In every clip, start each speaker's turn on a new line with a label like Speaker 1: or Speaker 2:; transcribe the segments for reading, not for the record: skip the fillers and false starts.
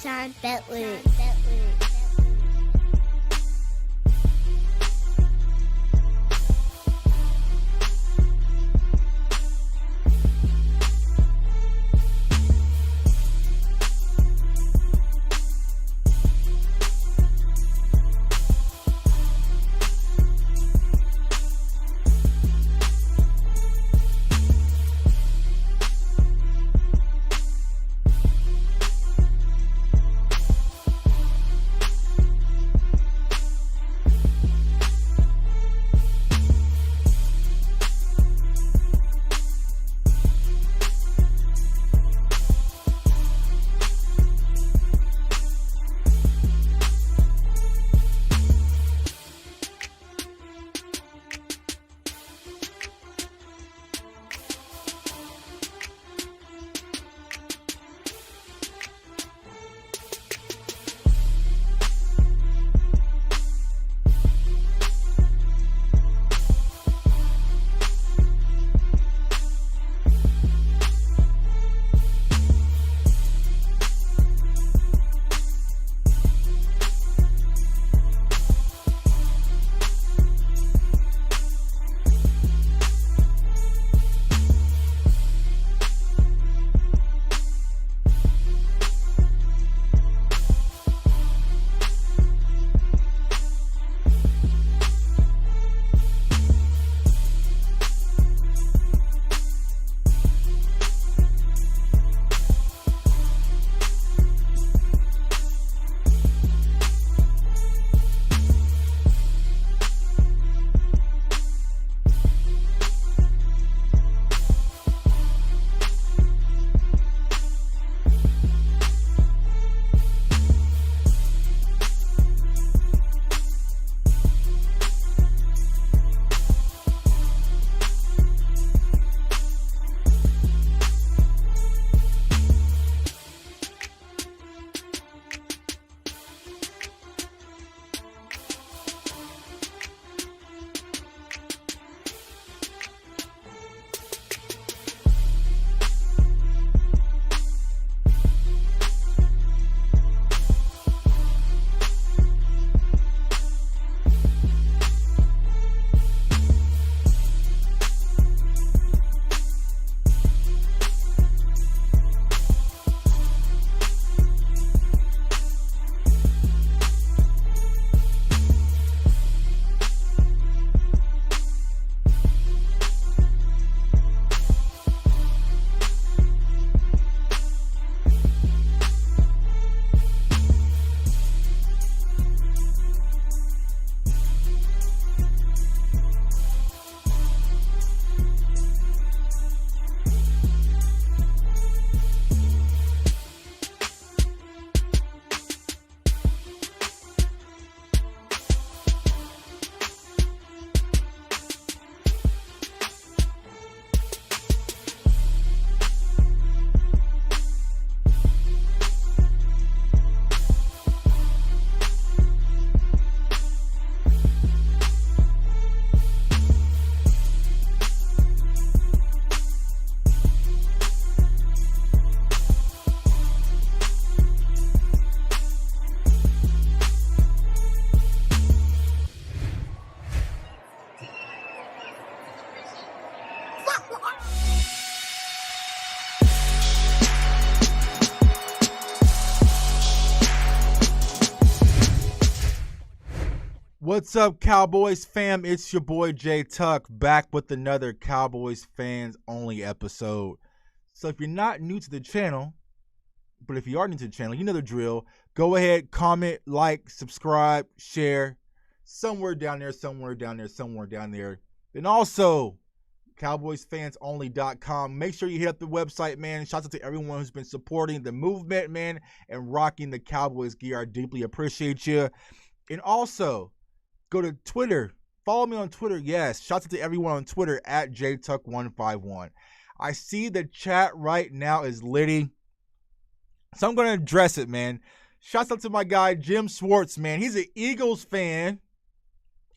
Speaker 1: John Bentley.
Speaker 2: What's up, Cowboys fam? It's your boy J Tuck back with another Cowboys fans only episode. So if you're not new to the channel, but if you are new to the channel, you know the drill. Go ahead, comment, like, subscribe, share. Somewhere down there. And also, CowboysFansOnly.com. Make sure you hit up the website, man. Shout out to everyone who's been supporting the movement, man, and rocking the Cowboys gear. I deeply appreciate you. And also, go to Twitter. Follow me on Twitter. Yes. Shout out to everyone on Twitter at JTuck151. I see the chat right now is litty. So I'm going to address it, man. Shouts out to my guy, Jim Swartz, man. He's an Eagles fan.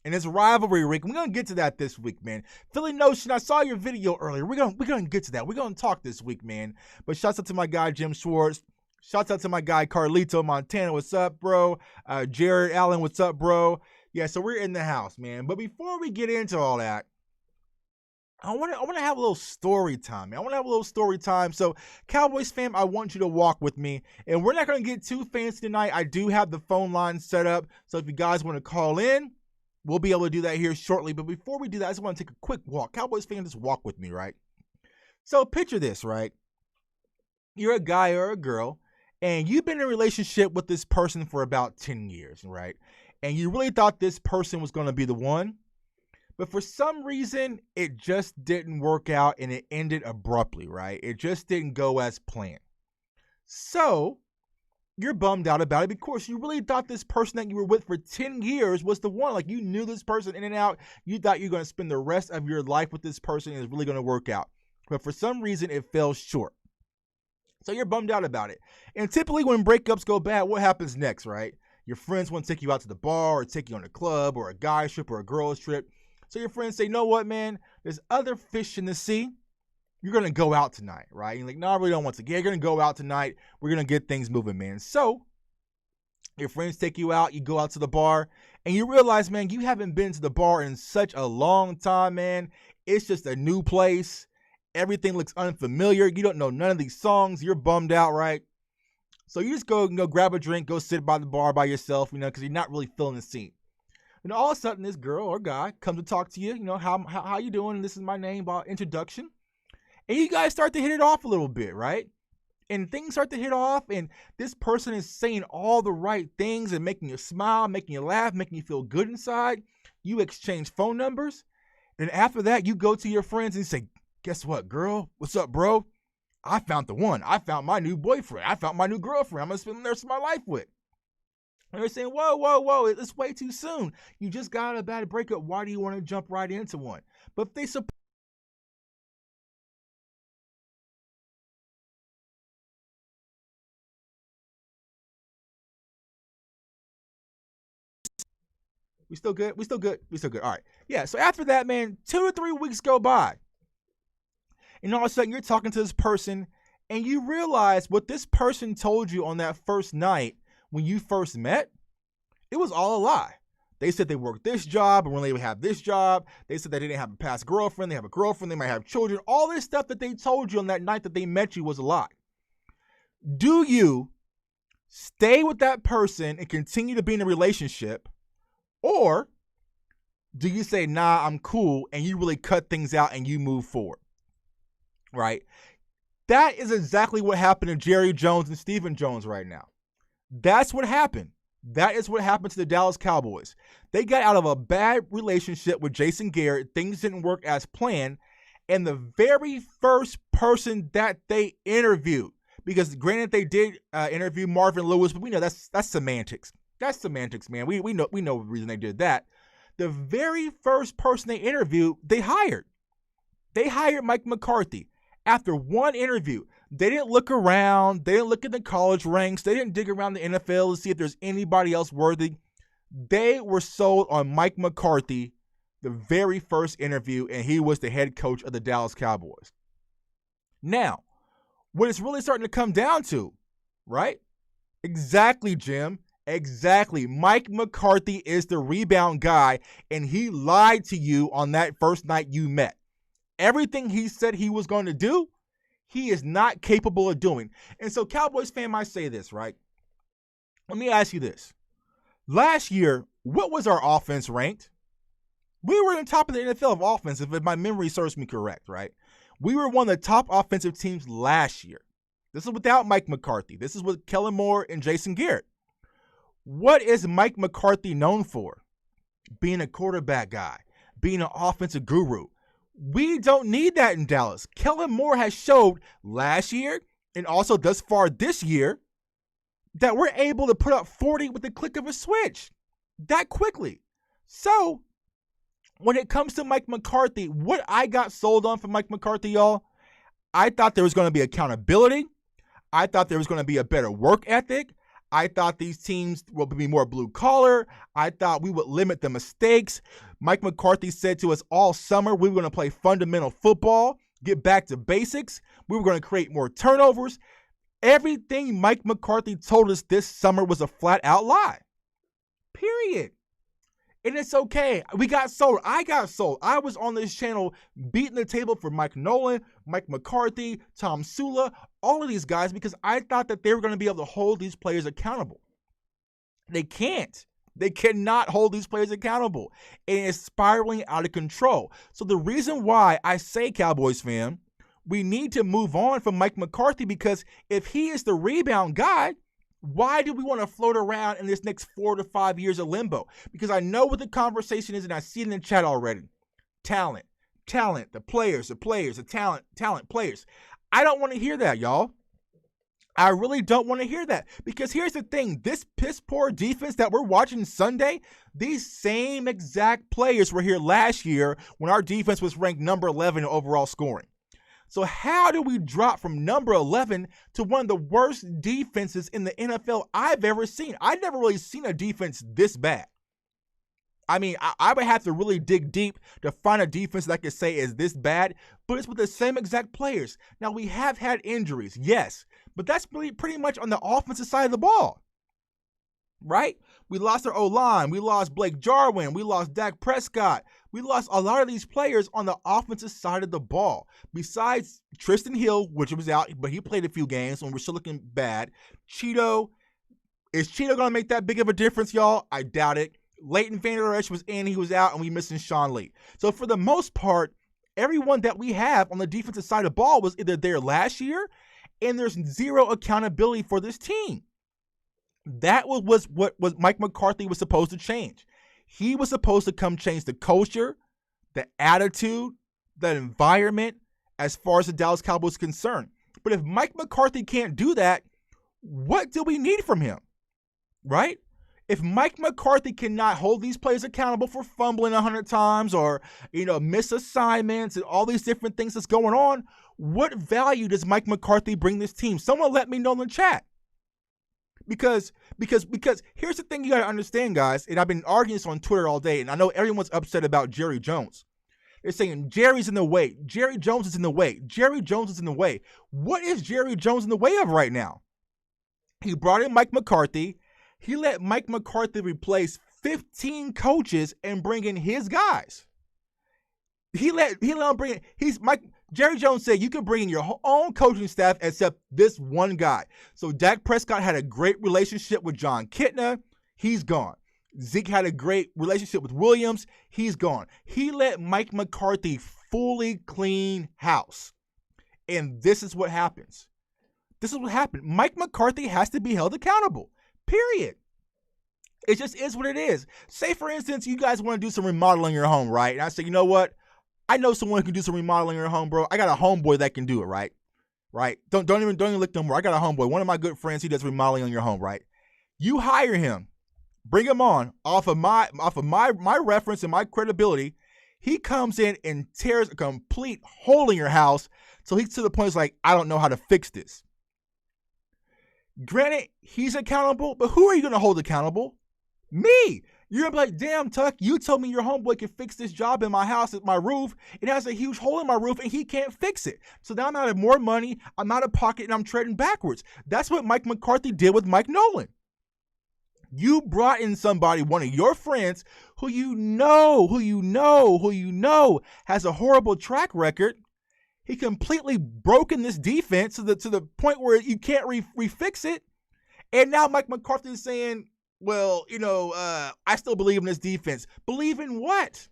Speaker 2: And it's rivalry week. We're going to get to that this week, man. Philly Notion, I saw your video earlier. We're going to get to that. We're going to talk this week, man. But shouts out to my guy, Jim Swartz. Shouts out to my guy Carlito Montana. What's up, bro? Jared Allen, what's up, bro? Yeah, so we're in the house, man. But before we get into all that, I want to have a little story time, man. I want to have a little story time. So, Cowboys fam, I want you to walk with me. And we're not going to get too fancy tonight. I do have the phone line set up. So, if you guys want to call in, we'll be able to do that here shortly. But before we do that, I just want to take a quick walk. Cowboys fam, just walk with me, right? So, picture this, right? You're a guy or a girl, and you've been in a relationship with this person for about 10 years, right? And you really thought this person was going to be the one. But for some reason, it just didn't work out and it ended abruptly, right? It just didn't go as planned. So you're bummed out about it because you really thought this person that you were with for 10 years was the one. Like, you knew this person in and out. You thought you were going to spend the rest of your life with this person and it's really going to work out. But for some reason, it fell short. So you're bummed out about it. And typically when breakups go bad, what happens next, right? Your friends want to take you out to the bar or take you on a club or a guy trip or a girl's trip. So your friends say, you know what, man? There's other fish in the sea. You're going to go out tonight, right? You're like, no, I really don't want to. Yeah, you're going to go out tonight. We're going to get things moving, man. So your friends take you out. You go out to the bar. And you realize, man, you haven't been to the bar in such a long time, man. It's just a new place. Everything looks unfamiliar. You don't know none of these songs. You're bummed out, right? So you just go grab a drink, go sit by the bar by yourself, because you're not really feeling the scene. And all of a sudden, this girl or guy comes to talk to you. How you doing? This is my name, about introduction. And you guys start to hit it off a little bit, right? And things start to hit off, and this person is saying all the right things and making you smile, making you laugh, making you feel good inside. You exchange phone numbers. And after that, you go to your friends and say, guess what, girl? What's up, bro? I found the one. I found my new boyfriend. I found my new girlfriend. I'm going to spend the rest of my life with. And they're saying, whoa, it's way too soon. You just got a bad breakup. Why do you want to jump right into one? But if they support, we still good? We still good? We still good. All right. Yeah, so after that, man, 2 or 3 weeks go by. And all of a sudden, you're talking to this person, and you realize what this person told you on that first night when you first met, it was all a lie. They said they worked this job, and when they would have this job, they said they didn't have a past girlfriend, they have a girlfriend, they might have children. All this stuff that they told you on that night that they met you was a lie. Do you stay with that person and continue to be in a relationship, or do you say, nah, I'm cool, and you really cut things out and you move forward? Right? That is exactly what happened to Jerry Jones and Stephen Jones right now. That's what happened. That is what happened to the Dallas Cowboys. They got out of a bad relationship with Jason Garrett. Things didn't work as planned. And the very first person that they interviewed, because granted they did interview Marvin Lewis, but we know that's semantics. That's semantics, man. We know the reason they did that. The very first person they interviewed, they hired. They hired Mike McCarthy. After one interview, they didn't look around. They didn't look at the college ranks. They didn't dig around the NFL to see if there's anybody else worthy. They were sold on Mike McCarthy the very first interview, and he was the head coach of the Dallas Cowboys. Now, what it's really starting to come down to, right? Exactly, Jim. Exactly. Mike McCarthy is the rebound guy, and he lied to you on that first night you met. Everything he said he was going to do, he is not capable of doing. And so, Cowboys fan, I say this, right? Let me ask you this. Last year, what was our offense ranked? We were on top of the NFL of offense, if my memory serves me correct, right? We were one of the top offensive teams last year. This is without Mike McCarthy. This is with Kellen Moore and Jason Garrett. What is Mike McCarthy known for? Being a quarterback guy, being an offensive guru. We don't need that in Dallas. Kellen Moore has showed last year and also thus far this year that we're able to put up 40 with the click of a switch that quickly. So when it comes to Mike McCarthy, what I got sold on from Mike McCarthy, y'all, I thought there was going to be accountability. I thought there was going to be a better work ethic. I thought these teams would be more blue collar. I thought we would limit the mistakes. Mike McCarthy said to us all summer we were going to play fundamental football, get back to basics. We were going to create more turnovers. Everything Mike McCarthy told us this summer was a flat-out lie. Period. And it's okay. We got sold. I got sold. I was on this channel beating the table for Mike Nolan, Mike McCarthy, Tom Sula, all of these guys, because I thought that they were going to be able to hold these players accountable. They can't. They cannot hold these players accountable. And it's spiraling out of control. So the reason why I say, Cowboys fan, we need to move on from Mike McCarthy, because if he is the rebound guy, why do we want to float around in this next 4 to 5 years of limbo? Because I know what the conversation is, and I see it in the chat already. Talent, the players, the talent, players. I don't want to hear that, y'all. I really don't want to hear that, because here's the thing. This piss-poor defense that we're watching Sunday, these same exact players were here last year when our defense was ranked number 11 in overall scoring. So how do we drop from number 11 to one of the worst defenses in the NFL I've ever seen? I've never really seen a defense this bad. I mean, I would have to really dig deep to find a defense that I could say is this bad, but it's with the same exact players. Now, we have had injuries, yes, but that's pretty much on the offensive side of the ball, right? We lost our O-line. We lost Blake Jarwin. We lost Dak Prescott. We lost a lot of these players on the offensive side of the ball. Besides Tristan Hill, which was out, but he played a few games when we're still looking bad. Cheeto. Is Cheeto going to make that big of a difference, y'all? I doubt it. Leighton Vander Esch was in, he was out, and we missing Sean Lee. So for the most part, everyone that we have on the defensive side of the ball was either there last year, and there's zero accountability for this team. That was what Mike McCarthy was supposed to change. He was supposed to come change the culture, the attitude, the environment as far as the Dallas Cowboys is concerned. But if Mike McCarthy can't do that, what do we need from him, right? If Mike McCarthy cannot hold these players accountable for fumbling 100 times or, miss assignments and all these different things that's going on, what value does Mike McCarthy bring this team? Someone let me know in the chat. Because here's the thing you got to understand, guys, and I've been arguing this on Twitter all day, and I know everyone's upset about Jerry Jones. They're saying Jerry's in the way. Jerry Jones is in the way. Jerry Jones is in the way. What is Jerry Jones in the way of right now? He brought in Mike McCarthy. He let Mike McCarthy replace 15 coaches and bring in his guys. He let him bring in, Jerry Jones said you can bring in your own coaching staff except this one guy. So Dak Prescott had a great relationship with John Kitna. He's gone. Zeke had a great relationship with Williams. He's gone. He let Mike McCarthy fully clean house. And this is what happens. This is what happened. Mike McCarthy has to be held accountable. Period. It just is what it is. Say, for instance, you guys want to do some remodeling in your home, right? And I say, you know what? I know someone who can do some remodeling in your home, bro. I got a homeboy that can do it, right? Right? Don't even look no more. I got a homeboy. One of my good friends, he does remodeling on your home, right? You hire him, bring him on off of my reference and my credibility. He comes in and tears a complete hole in your house. So he's to the point, it's like, I don't know how to fix this. Granted, he's accountable, but who are you going to hold accountable? Me. You're going to be like, damn, Tuck, you told me your homeboy can fix this job in my house at my roof. It has a huge hole in my roof, and he can't fix it. So now I'm out of more money, I'm out of pocket, and I'm treading backwards. That's what Mike McCarthy did with Mike Nolan. You brought in somebody, one of your friends, who you know has a horrible track record. He completely broken this defense to the point where you can't refix it. And now Mike McCarthy is saying, well, I still believe in this defense. Believe in what?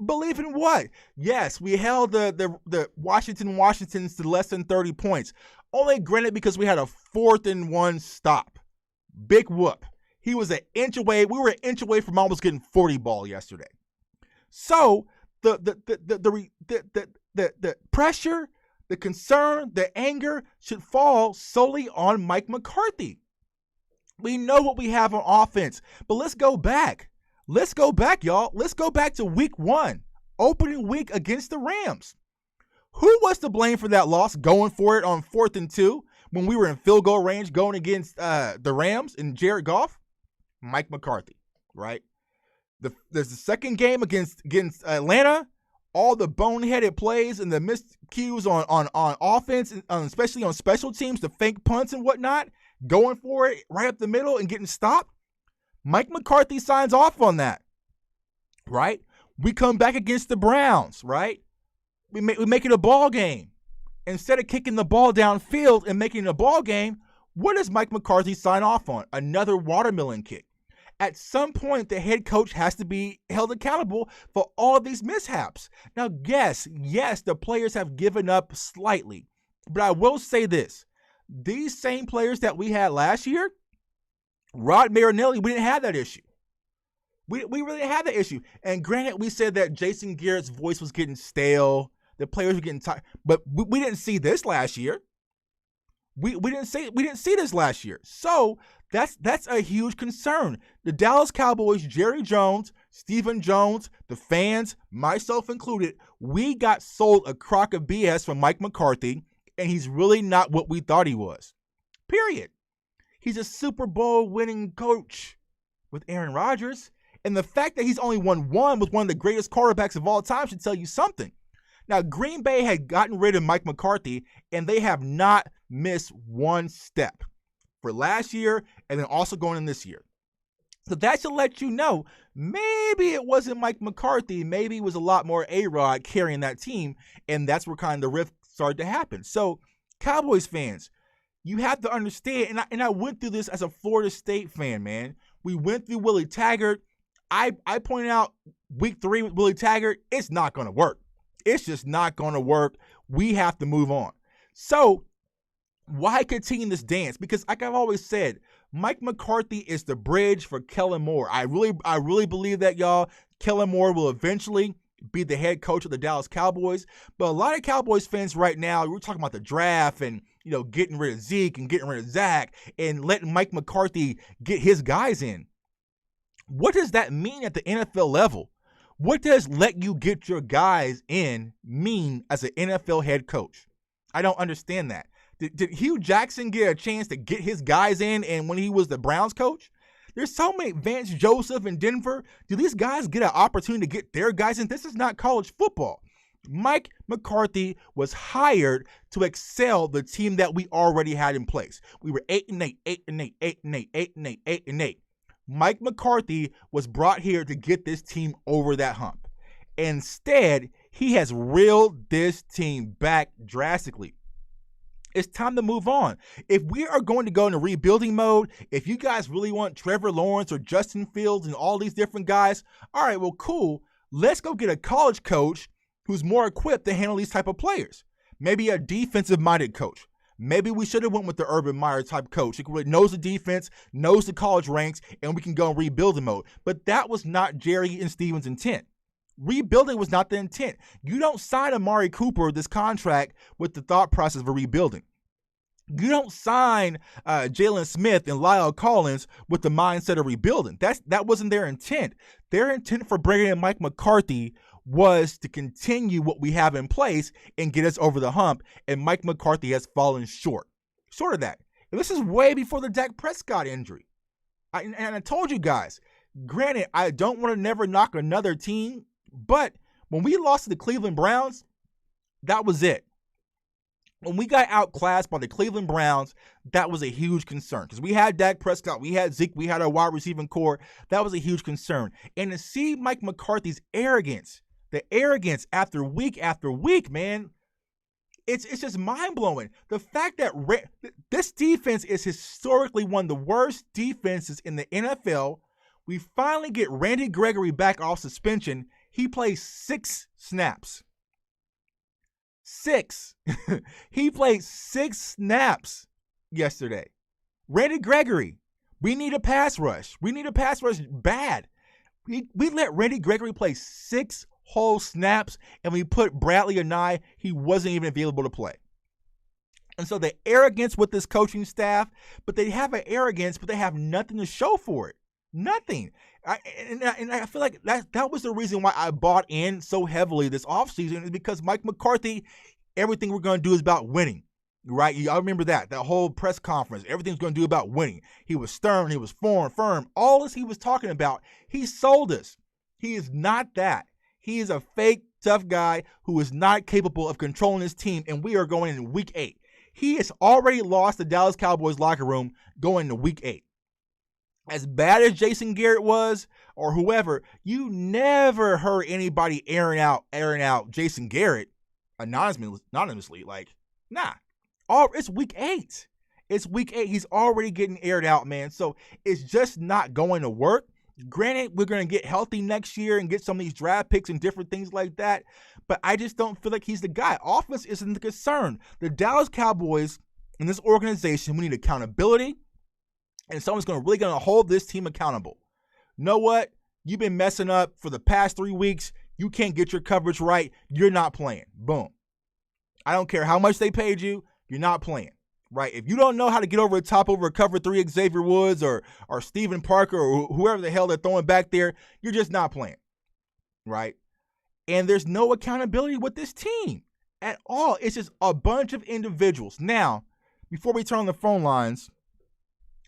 Speaker 2: Believe in what? Yes, we held the Washingtons to less than 30 points. Only granted because we had a 4th and 1 stop. Big whoop. He was an inch away. We were an inch away from almost getting 40 ball yesterday. So the pressure, the concern, the anger should fall solely on Mike McCarthy. We know what we have on offense, but let's go back. Let's go back, y'all. Let's go back to week 1, opening week against the Rams. Who was to blame for that loss, going for it on 4th and 2 when we were in field goal range going against the Rams and Jared Goff? Mike McCarthy, right? There's the second game against Atlanta. All the boneheaded plays and the missed miscues on offense, and, especially on special teams, the fake punts and whatnot, going for it right up the middle and getting stopped. Mike McCarthy signs off on that, right? We come back against the Browns, right? We make it a ball game. Instead of kicking the ball downfield and making it a ball game, what does Mike McCarthy sign off on? Another watermelon kick. At some point, the head coach has to be held accountable for all of these mishaps. Now, yes, the players have given up slightly. But I will say this. These same players that we had last year, Rod Marinelli, we didn't have that issue. We really didn't have that issue. And granted, we said that Jason Garrett's voice was getting stale. The players were getting tired. But we didn't see this last year. We didn't see this last year. So that's a huge concern. The Dallas Cowboys, Jerry Jones, Stephen Jones, the fans, myself included, we got sold a crock of BS from Mike McCarthy, and he's really not what we thought he was. Period. He's a Super Bowl winning coach with Aaron Rodgers, and the fact that he's only won one with one of the greatest quarterbacks of all time should tell you something. Now, Green Bay had gotten rid of Mike McCarthy, and they have not missed one step for last year and then also going in this year. So that should let you know maybe it wasn't Mike McCarthy. Maybe it was a lot more A-Rod carrying that team, and that's where kind of the rift started to happen. So, Cowboys fans, you have to understand, and I went through this as a Florida State fan, man. We went through Willie Taggart. I pointed out week 3 with Willie Taggart, it's not going to work. It's just not going to work. We have to move on. So, why continue this dance? Because like I've always said, Mike McCarthy is the bridge for Kellen Moore. I really believe that, y'all. Kellen Moore will eventually be the head coach of the Dallas Cowboys. But a lot of Cowboys fans right now, we're talking about the draft and, getting rid of Zeke and getting rid of Zach and letting Mike McCarthy get his guys in. What does that mean at the NFL level? What does let you get your guys in mean as an NFL head coach? I don't understand that. Did Hugh Jackson get a chance to get his guys in and when he was the Browns coach? There's so many, Vance Joseph in Denver. Do these guys get an opportunity to get their guys in? This is not college football. Mike McCarthy was hired to excel the team that we already had in place. We were 8-8, 8-8, 8-8, 8-8, 8-8. Mike McCarthy was brought here to get this team over that hump. Instead, he has reeled this team back drastically. It's time to move on. If we are going to go into rebuilding mode, if you guys really want Trevor Lawrence or Justin Fields and all these different guys, all right, well, cool. Let's go get a college coach who's more equipped to handle these type of players. Maybe a defensive-minded coach. Maybe we should have went with the Urban Meyer type coach who knows the defense, knows the college ranks, and we can go in rebuilding mode. But that was not Jerry and Steven's intent. Rebuilding was not the intent. You don't sign Amari Cooper this contract with the thought process of rebuilding. You don't sign Jalen Smith and Lyle Collins with the mindset of rebuilding. That wasn't their intent. Their intent for bringing in Mike McCarthy was to continue what we have in place and get us over the hump, and Mike McCarthy has fallen short of that. And this is way before the Dak Prescott injury. And I told you guys, granted, I don't want to never knock another team, but when we lost to the Cleveland Browns, that was it. When we got outclassed by the Cleveland Browns, that was a huge concern because we had Dak Prescott, we had Zeke, we had our wide receiving core. That was a huge concern. And to see Mike McCarthy's arrogance, the arrogance after week, man, it's just mind-blowing. The fact that this defense is historically one of the worst defenses in the NFL. We finally get Randy Gregory back off suspension. He plays 6 snaps. 6. He played 6 snaps yesterday. Randy Gregory, we need a pass rush. We need a pass rush bad. We let Randy Gregory play 6 whole snaps, and we put Bradley Anae, he wasn't even available to play. And so the arrogance with this coaching staff, but they have an arrogance, but they have nothing to show for it. Nothing. I feel like that was the reason why I bought in so heavily this offseason, is because Mike McCarthy, everything we're going to do is about winning, right? I remember that whole press conference, everything's going to do about winning. He was stern, he was firm. All this he was talking about, he sold us. He is not that. He is a fake tough guy who is not capable of controlling his team, and we are going in week 8. He has already lost the Dallas Cowboys locker room going into week 8. As bad as Jason Garrett was, or whoever, you never heard anybody airing out Jason Garrett anonymously. Like, nah. It's week 8. It's week 8. He's already getting aired out, man. So it's just not going to work. Granted, we're going to get healthy next year and get some of these draft picks and different things like that, but I just don't feel like he's the guy. Offense isn't the concern. The Dallas Cowboys in this organization, we need accountability, and someone's really going to hold this team accountable. You know what? You've been messing up for the past 3 weeks. You can't get your coverage right. You're not playing. Boom. I don't care how much they paid you. You're not playing. Right? If you don't know how to get over the top over a cover 3 Xavier Woods or Steven Parker or whoever the hell they're throwing back there, you're just not playing. Right? And there's no accountability with this team at all. It's just a bunch of individuals. Now, before we turn on the phone lines,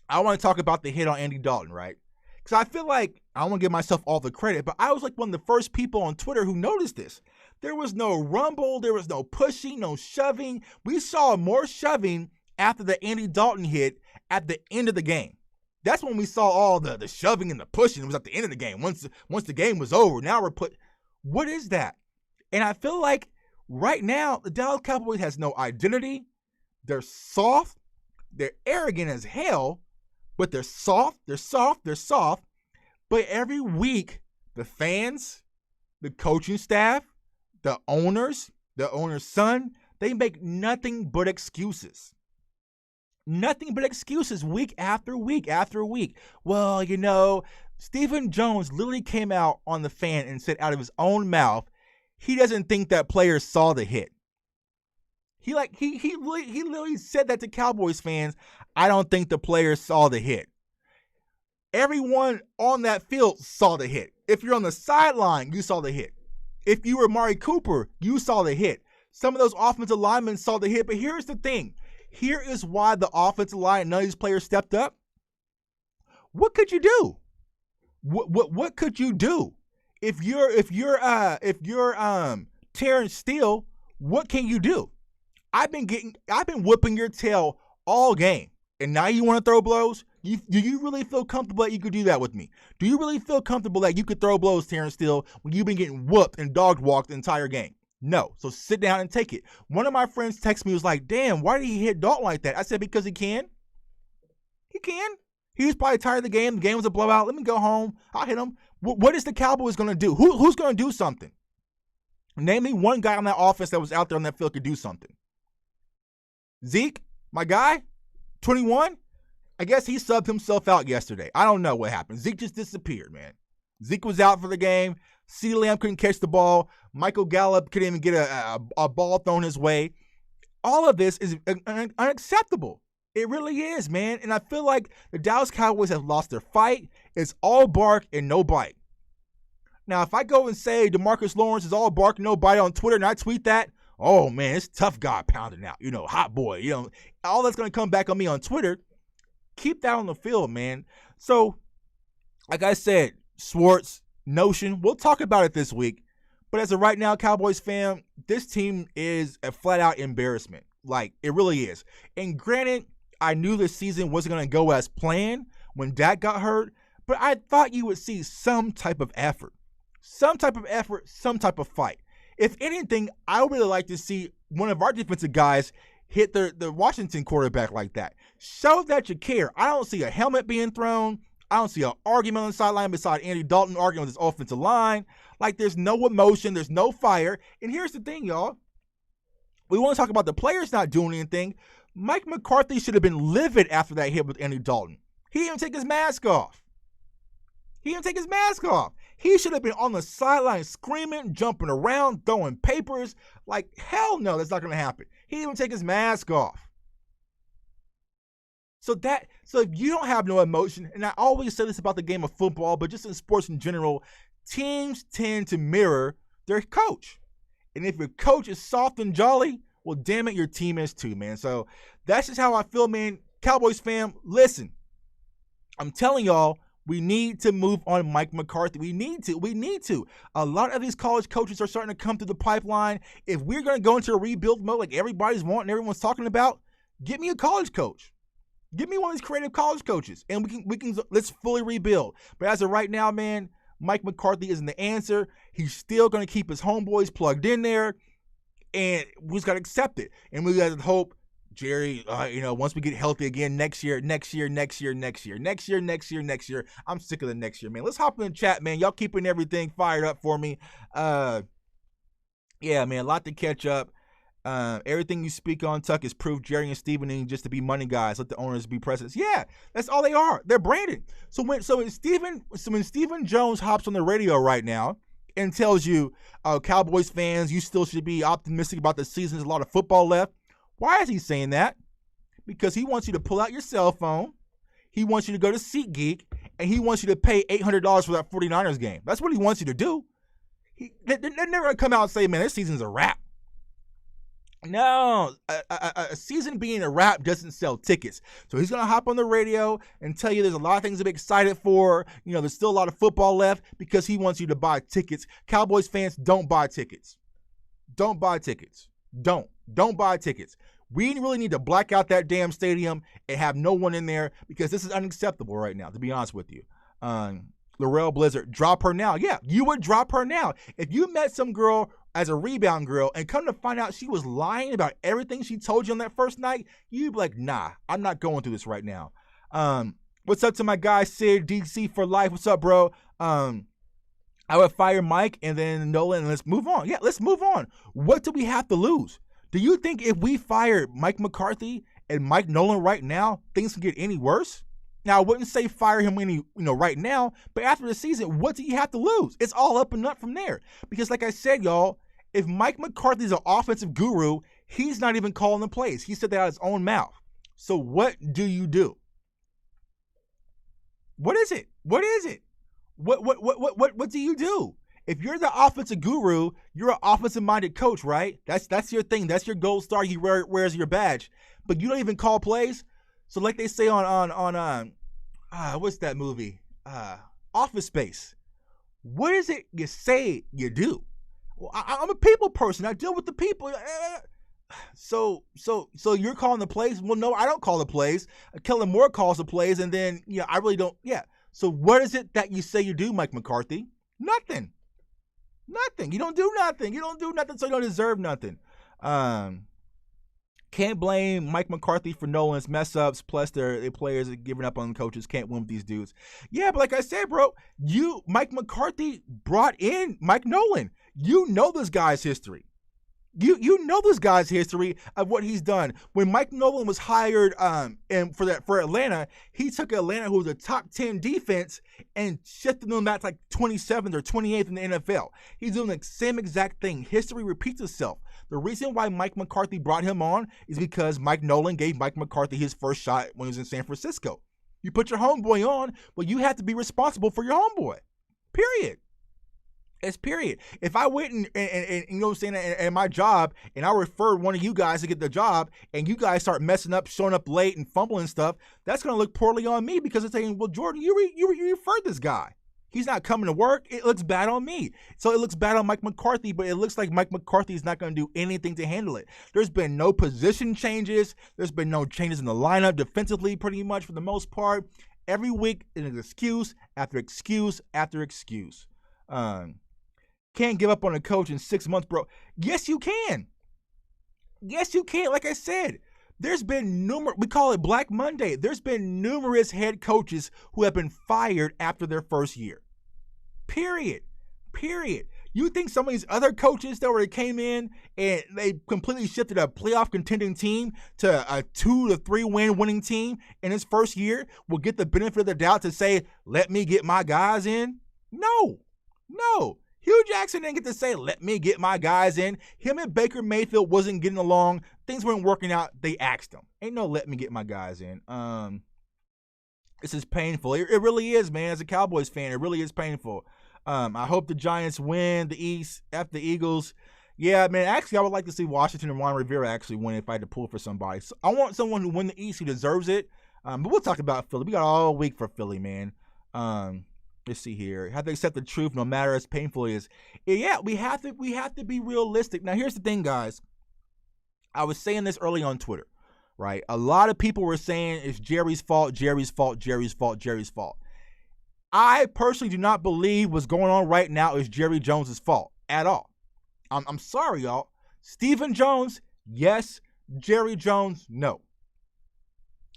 Speaker 2: I want to talk about the hit on Andy Dalton, right? Because I feel like, I don't want to give myself all the credit, but I was like one of the first people on Twitter who noticed this. There was no rumble. There was no pushing, no shoving. We saw more shoving after the Andy Dalton hit at the end of the game. That's when we saw all the shoving and the pushing. It was at the end of the game. Once the game was over, now what is that? And I feel like right now, the Dallas Cowboys has no identity. They're soft. They're arrogant as hell, but they're soft. But every week, the fans, the coaching staff, the owner's son, they make nothing but excuses. Nothing but excuses week after week after week. Well, Stephen Jones literally came out on the fan and said out of his own mouth, he doesn't think that players saw the hit. He literally said that to Cowboys fans. I don't think the players saw the hit. Everyone on that field saw the hit. If you're on the sideline, you saw the hit. If you were Mari Cooper, you saw the hit. Some of those offensive linemen saw the hit, but here's the thing. Here is why the offensive line, none of these players stepped up. What could you do? What could you do? If you're Terrence Steele, what can you do? I've been whipping your tail all game, and now you want to throw blows? Do you really feel comfortable that you could do that with me? Do you really feel comfortable that you could throw blows, Terrence Steele, when you've been getting whooped and dog walked the entire game? No. So sit down and take it. One of my friends texted me, was like, damn, why did he hit Dalton like that? I said, because he can. He can. He was probably tired of the game. The game was a blowout. Let me go home. I'll hit him. What is the Cowboys going to do? Who's going to do something? Name me one guy on that offense that was out there on that field could do something. Zeke, my guy, 21. I guess he subbed himself out yesterday. I don't know what happened. Zeke just disappeared, man. Zeke was out for the game. CeeDee Lamb couldn't catch the ball. Michael Gallup couldn't even get a ball thrown his way. All of this is unacceptable. It really is, man. And I feel like the Dallas Cowboys have lost their fight. It's all bark and no bite. Now, if I go and say DeMarcus Lawrence is all bark and no bite on Twitter and I tweet that, oh, man, it's tough guy pounding out. Hot boy. All that's going to come back on me on Twitter. Keep that on the field, man. So, like I said, Schwartz, Notion, we'll talk about it this week. But as of right now, Cowboys fan, this team is a flat-out embarrassment. Like, it really is. And granted, I knew this season wasn't going to go as planned when Dak got hurt, but I thought you would see some type of effort. Some type of fight. If anything, I would really like to see one of our defensive guys hit the Washington quarterback like that. Show that you care. I don't see a helmet being thrown. I don't see an argument on the sideline beside Andy Dalton arguing with his offensive line. Like, there's no emotion. There's no fire. And here's the thing, y'all. We want to talk about the players not doing anything. Mike McCarthy should have been livid after that hit with Andy Dalton. He didn't even take his mask off. He should have been on the sideline screaming, jumping around, throwing papers. Like, hell no, that's not going to happen. He didn't even take his mask off. So if you don't have no emotion, and I always say this about the game of football, but just in sports in general, teams tend to mirror their coach. And if your coach is soft and jolly, well, damn it, your team is too, man. So that's just how I feel, man. Cowboys fam, listen. I'm telling y'all, We need to move on Mike McCarthy. We need to. A lot of these college coaches are starting to come through the pipeline. If we're going to go into a rebuild mode like everybody's wanting, everyone's talking about, get me a college coach. Give me one of these creative college coaches, and let's fully rebuild. But as of right now, man, Mike McCarthy isn't the answer. He's still going to keep his homeboys plugged in there, and we just got to accept it. And we got to hope, Jerry, once we get healthy again next year. I'm sick of the next year, man. Let's hop in the chat, man. Y'all keeping everything fired up for me. Yeah, man, a lot to catch up. Everything you speak on, Tuck, is proof Jerry and Steven need just to be money guys. Let the owners be presidents. Yeah, that's all they are. They're branded. So when Steven Jones hops on the radio right now and tells you, Cowboys fans, you still should be optimistic about the season. There's a lot of football left. Why is he saying that? Because he wants you to pull out your cell phone. He wants you to go to SeatGeek, and he wants you to pay $800 for that 49ers game. That's what he wants you to do. They're never going to come out and say, man, this season's a wrap. No, a season being a wrap doesn't sell tickets. So he's going to hop on the radio and tell you there's a lot of things to be excited for. There's still a lot of football left because he wants you to buy tickets. Cowboys fans, don't buy tickets. Don't buy tickets. Don't buy tickets. We really need to black out that damn stadium and have no one in there because this is unacceptable right now, to be honest with you. Laurel Blizzard, drop her now. Yeah, you would drop her now. If you met some girl as a rebound girl and come to find out she was lying about everything she told you on that first night, you'd be like, nah, I'm not going through this right now. What's up to my guy, Sid, DC for life? What's up, bro? I would fire Mike and then Nolan, and let's move on. Yeah, let's move on. What do we have to lose? Do you think if we fire Mike McCarthy and Mike Nolan right now, things can get any worse? Now, I wouldn't say fire him right now, but after the season, what do you have to lose? It's all up and up from there. Because like I said, y'all, if Mike McCarthy's an offensive guru, he's not even calling the plays. He said that out of his own mouth. So what do you do? What is it? What do you do? If you're the offensive guru, you're an offensive-minded coach, right? That's your thing. That's your gold star. You wears your badge. But you don't even call plays. So like they say on what's that movie? Office Space. What is it you say you do? Well, I'm a people person. I deal with the people. So you're calling the plays? Well, no, I don't call the plays. Kellen Moore calls the plays, and then I really don't. Yeah. So what is it that you say you do, Mike McCarthy? Nothing. You don't do nothing. So you don't deserve nothing. Can't blame Mike McCarthy for Nolan's mess ups. Plus, their players are giving up on the coaches. Can't win with these dudes. Yeah, but like I said, bro, Mike McCarthy brought in Mike Nolan. You know this guy's history. You know this guy's history of what he's done. When Mike Nolan was hired for Atlanta, he took Atlanta, who was a top 10 defense, and shifted them back to like 27th or 28th in the NFL. He's doing the same exact thing. History repeats itself. The reason why Mike McCarthy brought him on is because Mike Nolan gave Mike McCarthy his first shot when he was in San Francisco. You put your homeboy on, well, you have to be responsible for your homeboy. Period. It's period. If I went and you know what I'm saying, at my job, and I referred one of you guys to get the job, and you guys start messing up, showing up late and fumbling stuff, that's going to look poorly on me because it's saying, well, Jordan, you referred this guy. He's not coming to work. It looks bad on me. So it looks bad on Mike McCarthy, but it looks like Mike McCarthy is not going to do anything to handle it. There's been no position changes. There's been no changes in the lineup defensively, pretty much for the most part. Every week, it is excuse after excuse after excuse. Can't give up on a coach in 6 months, bro. Yes, you can. Yes, you can. Like I said, there's been we call it Black Monday. There's been numerous head coaches who have been fired after their first year. Period. You think some of these other coaches that came in and they completely shifted a playoff contending team to a 2 to 3 winning team in his first year will get the benefit of the doubt to say, let me get my guys in? No. Hugh Jackson didn't get to say, let me get my guys in. Him and Baker Mayfield wasn't getting along. Things weren't working out. They asked him. Ain't no let me get my guys in. This is painful. It really is, man. As a Cowboys fan, it really is painful. I hope the Giants win the East. F the Eagles. Yeah, man, actually, I would like to see Washington and Ron Rivera actually win if I had to pull for somebody. So I want someone who win the East who deserves it. But we'll talk about Philly. We got all week for Philly, man. Let's see here. Have to accept the truth, no matter as painful it is. Yeah, we have to be realistic. Now, here's the thing, guys. I was saying this early on Twitter, right? A lot of people were saying it's Jerry's fault, Jerry's fault, Jerry's fault, Jerry's fault. I personally do not believe what's going on right now is Jerry Jones' fault at all. I'm sorry, y'all. Stephen Jones, yes. Jerry Jones, no.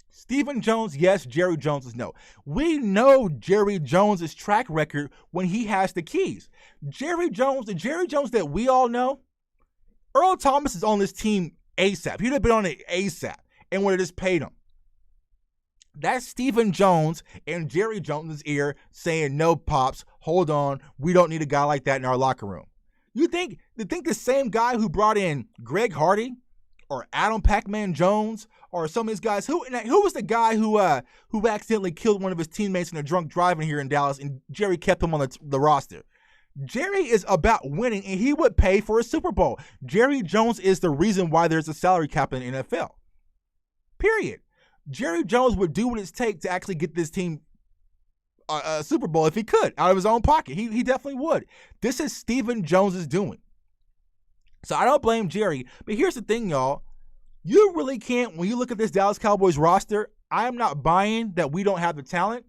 Speaker 2: Stephen Jones, yes. Jerry Jones is no. We know Jerry Jones' track record when he has the keys. The Jerry Jones that we all know, Earl Thomas is on this team ASAP. He'd have been on it ASAP and would have just paid him. That's Stephen Jones in Jerry Jones' ear saying, no, Pops, hold on. We don't need a guy like that in our locker room. You think the same guy who brought in Greg Hardy or Adam Pac-Man Jones or some of these guys, who was the guy who accidentally killed one of his teammates in a drunk driving here in Dallas and Jerry kept him on the roster? Jerry is about winning, and he would pay for a Super Bowl. Jerry Jones is the reason why there's a salary cap in the NFL. Period. Jerry Jones would do what it takes to actually get this team a Super Bowl if he could, out of his own pocket. He definitely would. This is Stephen Jones' doing. So I don't blame Jerry. But here's the thing, y'all. You really can't, when you look at this Dallas Cowboys roster, I am not buying that we don't have the talent.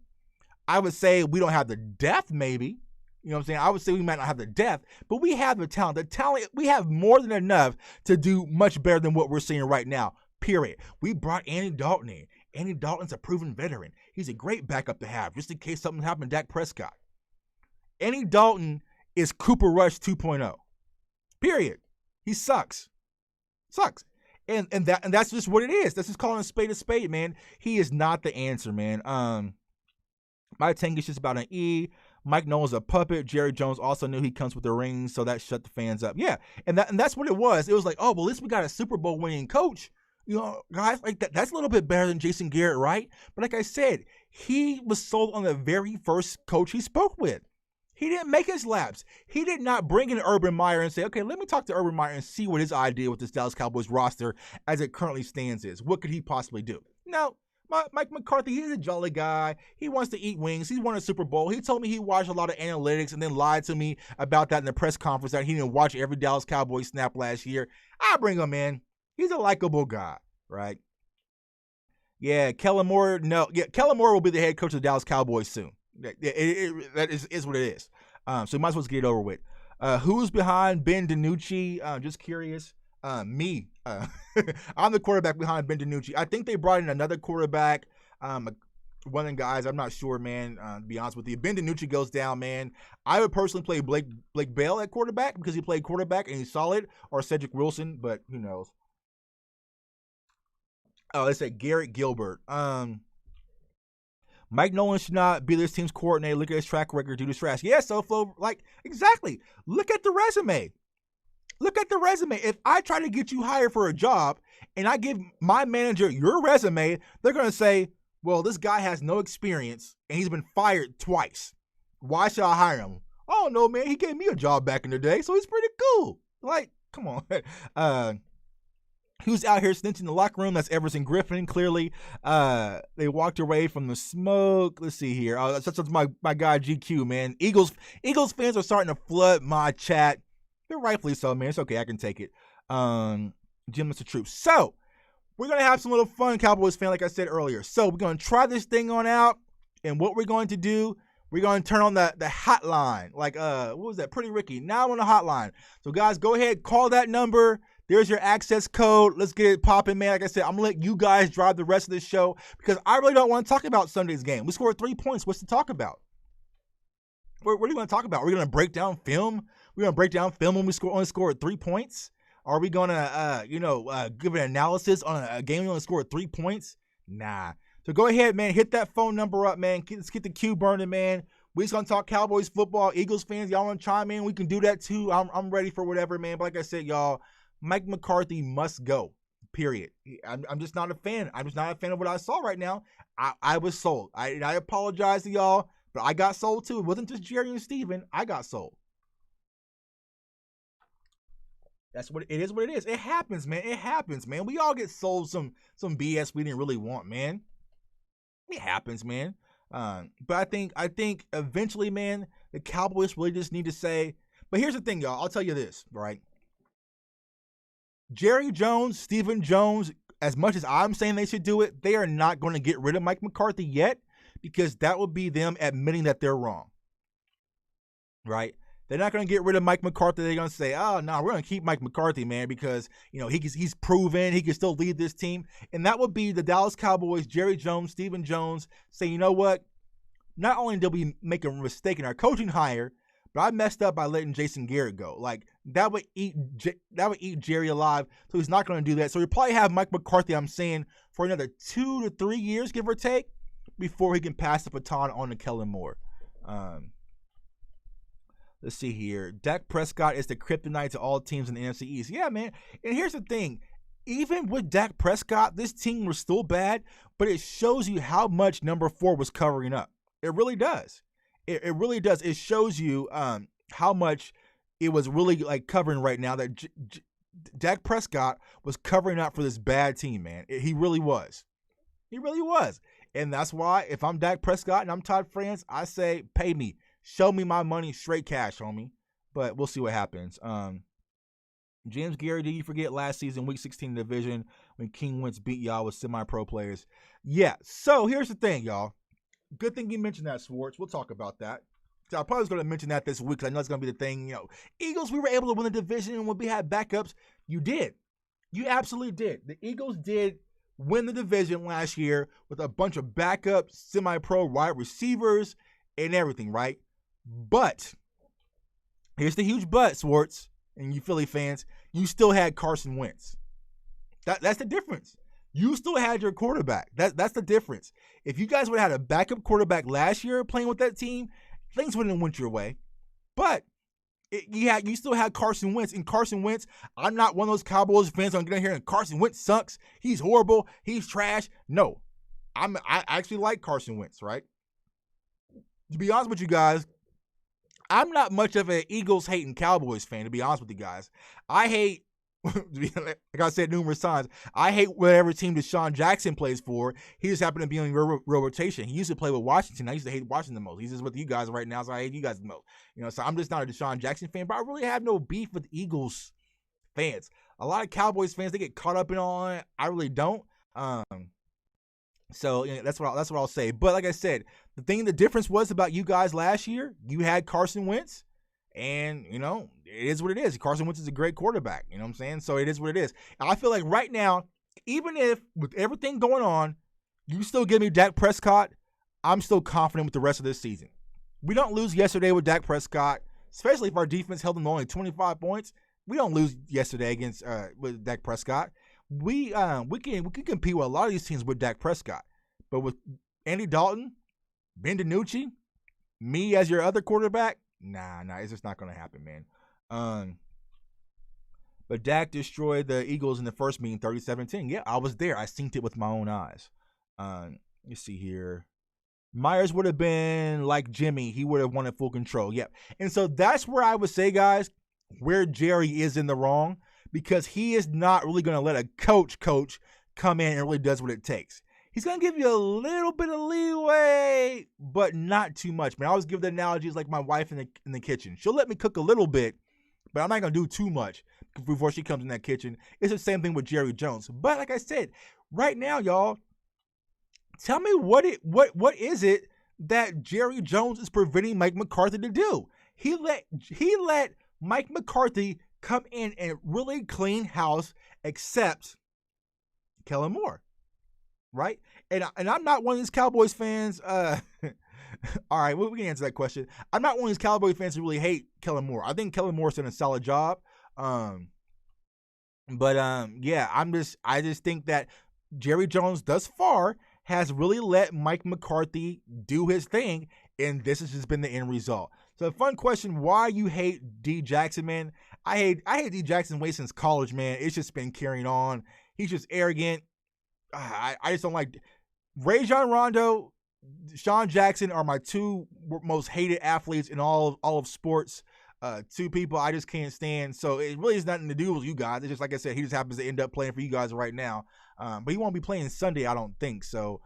Speaker 2: I would say we don't have the depth, maybe. You know what I'm saying? I would say we might not have the depth, but we have the talent. The talent, we have more than enough to do much better than what we're seeing right now. Period. We brought Andy Dalton in. Andy Dalton's a proven veteran. He's a great backup to have, just in case something happened to Dak Prescott. Andy Dalton is Cooper Rush 2.0. Period. He sucks. And that's just what it is. That's just calling a spade, man. He is not the answer, man. My tank is just about an E. Mike Nolan's a puppet. Jerry Jones also knew he comes with the rings, so that shut the fans up. Yeah, and that's what it was. It was like, oh, well, at least we got a Super Bowl winning coach. You know, guys, like that's a little bit better than Jason Garrett, right? But like I said, he was sold on the very first coach he spoke with. He didn't make his laps. He did not bring in Urban Meyer and say, okay, let me talk to Urban Meyer and see what his idea with this Dallas Cowboys roster as it currently stands is. What could he possibly do? No. Mike McCarthy, he's a jolly guy. He wants to eat wings. He won a Super Bowl. He told me he watched a lot of analytics and then lied to me about that in the press conference that he didn't watch every Dallas Cowboys snap last year. I bring him in. He's a likable guy, right? Yeah, Kellen Moore. No, yeah, Kellen Moore will be the head coach of the Dallas Cowboys soon. That is what it is. So you might as well get it over with. Who's behind Ben DiNucci? Just curious. Me. I'm the quarterback behind Ben DiNucci. I think they brought in another quarterback. One of the guys, I'm not sure, man. To be honest with you, Ben DiNucci goes down, man. I would personally play Blake Bell at quarterback because he played quarterback and he's solid, or Cedric Wilson, but who knows? Oh, let's say Garrett Gilbert. Mike Nolan should not be this team's coordinator. Look at his track record, do this trash. Yeah, so Flo, like, exactly. Look at the resume. If I try to get you hired for a job and I give my manager your resume, they're going to say, well, this guy has no experience and he's been fired twice. Why should I hire him? Oh, no, man, he gave me a job back in the day, so he's pretty cool. Like, come on. Who's out here snitching in the locker room? That's Everson Griffin, clearly. They walked away from the smoke. Let's see here. That's my guy GQ, man. Eagles fans are starting to flood my chat. They're rightfully so, man. It's okay. I can take it. Jim, Mr. Troop. So, we're going to have some little fun, Cowboys fan, like I said earlier. So, we're going to try this thing on out. And what we're going to do, we're going to turn on the hotline. Like, what was that? Pretty Ricky. Now on the hotline. So, guys, go ahead. Call that number. There's your access code. Let's get it popping, man. Like I said, I'm going to let you guys drive the rest of this show because I really don't want to talk about Sunday's game. We scored 3 points. What's to talk about? What are you going to talk about? We're going to break down film. We're going to break down film when we only scored 3 points. Are we going to, give an analysis on a game we only scored 3 points? Nah. So go ahead, man. Hit that phone number up, man. Let's get the queue burning, man. We just going to talk Cowboys football. Eagles fans, y'all want to chime in? We can do that too. I'm ready for whatever, man. But like I said, y'all, Mike McCarthy must go, period. I'm just not a fan. I'm just not a fan of what I saw right now. I was sold. I apologize to y'all, but I got sold too. It wasn't just Jerry and Steven. I got sold. That's what it is. What it is. It happens, man. It happens, man. We all get sold some BS we didn't really want, man. It happens, man. But I think eventually, man, the Cowboys really just need to say. But here's the thing, y'all. I'll tell you this, right? Jerry Jones, Stephen Jones, as much as I'm saying they should do it, they are not going to get rid of Mike McCarthy yet, because that would be them admitting that they're wrong, right? They're not going to get rid of Mike McCarthy. They're going to say, "Oh no, we're going to keep Mike McCarthy, man, because he's proven he can still lead this team." And that would be the Dallas Cowboys, Jerry Jones, Stephen Jones, say, "You know what? Not only did we make a mistake in our coaching hire, but I messed up by letting Jason Garrett go. Like that would eat Jerry alive. So he's not going to do that. So we probably have Mike McCarthy, I'm saying, for another 2 to 3 years, give or take, before he can pass the baton on to Kellen Moore." Let's see here. Dak Prescott is the kryptonite to all teams in the NFC East. Yeah, man. And here's the thing. Even with Dak Prescott, this team was still bad, but it shows you how much number 4 was covering up. It really does. It really does. It shows you how much it was really like covering right now that Dak Prescott was covering up for this bad team, man. He really was. He really was. And that's why if I'm Dak Prescott and I'm Todd France, I say pay me. Show me my money, straight cash, homie. But we'll see what happens. James Gary, did you forget last season, Week 16 division, when King Wentz beat y'all with semi-pro players? Yeah, so here's the thing, y'all. Good thing you mentioned that, Swartz. We'll talk about that. So I probably was going to mention that this week because I know it's going to be the thing. Eagles, we were able to win the division when we had backups. You did. You absolutely did. The Eagles did win the division last year with a bunch of backup, semi-pro wide receivers and everything, right? But here's the huge but, Swartz, and you Philly fans, you still had Carson Wentz. That's the difference. You still had your quarterback. That's the difference. If you guys would have had a backup quarterback last year playing with that team, things wouldn't have went your way. But you still had Carson Wentz. And Carson Wentz, I'm not one of those Cowboys fans I'm getting here and Carson Wentz sucks. He's horrible. He's trash. No. I actually like Carson Wentz, right? To be honest with you guys, I'm not much of an Eagles hating Cowboys fan, to be honest with you guys. I hate, like I said numerous times, I hate whatever team Deshaun Jackson plays for. He just happened to be on real rotation. He used to play with Washington. I used to hate Washington the most. He's just with you guys right now, so I hate you guys the most. So I'm just not a Deshaun Jackson fan, but I really have no beef with Eagles fans. A lot of Cowboys fans, they get caught up in all it. I really don't. So that's what I'll say. But like I said, the difference was about you guys last year. You had Carson Wentz, and it is what it is. Carson Wentz is a great quarterback. You know what I'm saying? So it is what it is. And I feel like right now, even if with everything going on, you still give me Dak Prescott, I'm still confident with the rest of this season. We don't lose yesterday with Dak Prescott, especially if our defense held them to only 25 points. We don't lose yesterday against with Dak Prescott. We can compete with a lot of these teams with Dak Prescott, but with Andy Dalton, Ben DiNucci, me as your other quarterback, nah, it's just not gonna happen, man. But Dak destroyed the Eagles in the first meeting, 37-10. Yeah, I was there. I seen it with my own eyes. You see here, Myers would have been like Jimmy. He would have wanted full control. Yep. And so that's where I would say, guys, where Jerry is in the wrong. Because he is not really going to let a coach come in and really does what it takes. He's going to give you a little bit of leeway, but not too much, man. I always give the analogies like my wife in the kitchen. She'll let me cook a little bit, but I'm not going to do too much before she comes in that kitchen. It's the same thing with Jerry Jones. But like I said, right now, y'all, tell me what is it that Jerry Jones is preventing Mike McCarthy to do? He let Mike McCarthy come in and really clean house, except Kellen Moore, right? And I'm not one of these Cowboys fans. All right, we can answer that question. I'm not one of these Cowboys fans who really hate Kellen Moore. I think Kellen Moore's done a solid job. Yeah, I just think that Jerry Jones thus far has really let Mike McCarthy do his thing, and this has just been the end result. So, fun question: why you hate D Jackson, man? I hate D Jackson way since college, man. It's just been carrying on. He's just arrogant. I just don't like Rajon Rondo, Sean Jackson are my two most hated athletes in all of sports. Two people I just can't stand. So it really has nothing to do with you guys. It's just like I said, he just happens to end up playing for you guys right now. But he won't be playing Sunday, I don't think. So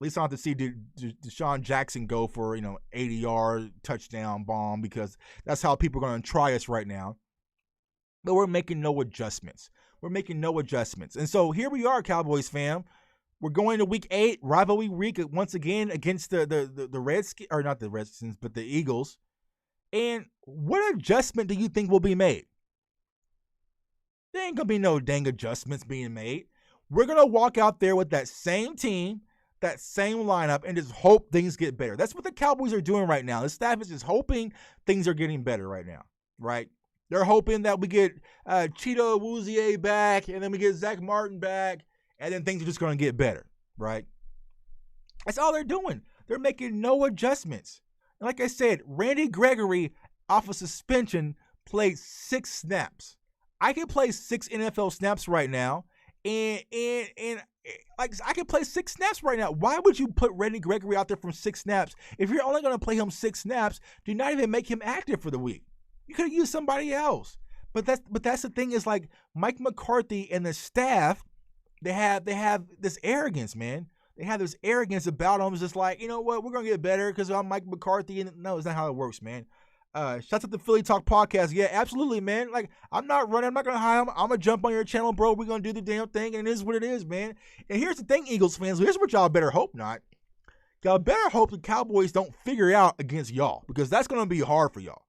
Speaker 2: least I don't have to see Deshaun Jackson go for 80-yard touchdown bomb, because that's how people are going to try us right now. But we're making no adjustments. And so here we are, Cowboys fam. We're going to week 8, rivalry week once again against the Redskins, or not the Redskins, but the Eagles. And what adjustment do you think will be made? There ain't going to be no dang adjustments being made. We're going to walk out there with that same team, that same lineup, and just hope things get better. That's what the Cowboys are doing right now. The staff is just hoping things are getting better right now, right? They're hoping that we get Cheeto Awuzie back, and then we get Zach Martin back, and then things are just going to get better, right? That's all they're doing. They're making no adjustments. And like I said, Randy Gregory, off of suspension, played 6 snaps. I can play 6 NFL snaps right now, and like I can play 6 snaps right now. Why would you put Randy Gregory out there from 6 snaps? If you're only going to play him 6 snaps, do not even make him active for the week. You could have used somebody else. But that's the thing, is like Mike McCarthy and the staff, they have this arrogance, man. They have this arrogance about them. It's just like, you know what, we're going to get better because I'm Mike McCarthy. And no, it's not how it works, man. Shouts out to the Philly Talk Podcast. Yeah, absolutely, man. Like, I'm not running. I'm not going to hide. I'm going to jump on your channel, bro. We're going to do the damn thing, and it is what it is, man. And here's the thing, Eagles fans. Here's what y'all better hope not. Y'all better hope the Cowboys don't figure it out against y'all, because that's going to be hard for y'all.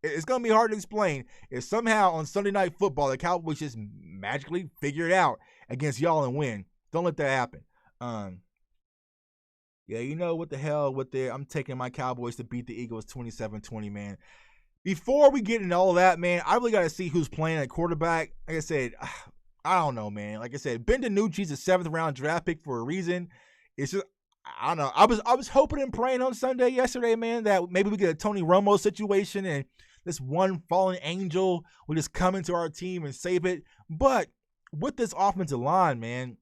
Speaker 2: It's going to be hard to explain if somehow on Sunday Night Football the Cowboys just magically figure it out against y'all and win. Don't let that happen. Yeah, you know what the hell with the, I'm taking my Cowboys to beat the Eagles 27-20, man. Before we get into all of that, man, I really got to see who's playing at quarterback. Like I said, I don't know, man. Like I said, Ben DiNucci's a 7th round draft pick for a reason. It's just, I don't know. I was hoping and praying on Sunday yesterday, man, that maybe we get a Tony Romo situation and this one fallen angel will just come into our team and save it. But with this offensive line, man,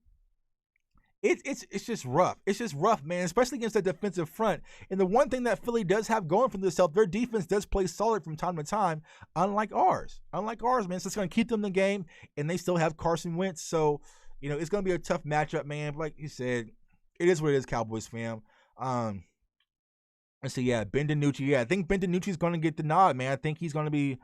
Speaker 2: it's just rough. It's just rough, man, especially against that defensive front. And the one thing that Philly does have going for themselves, their defense does play solid from time to time, unlike ours. Unlike ours, man. So it's going to keep them in the game, and they still have Carson Wentz. So, you know, it's going to be a tough matchup, man. But like you said, it is what it is, Cowboys fam. And so, yeah, Ben DiNucci. Yeah, I think Ben DiNucci's going to get the nod, man. I think he's going to be,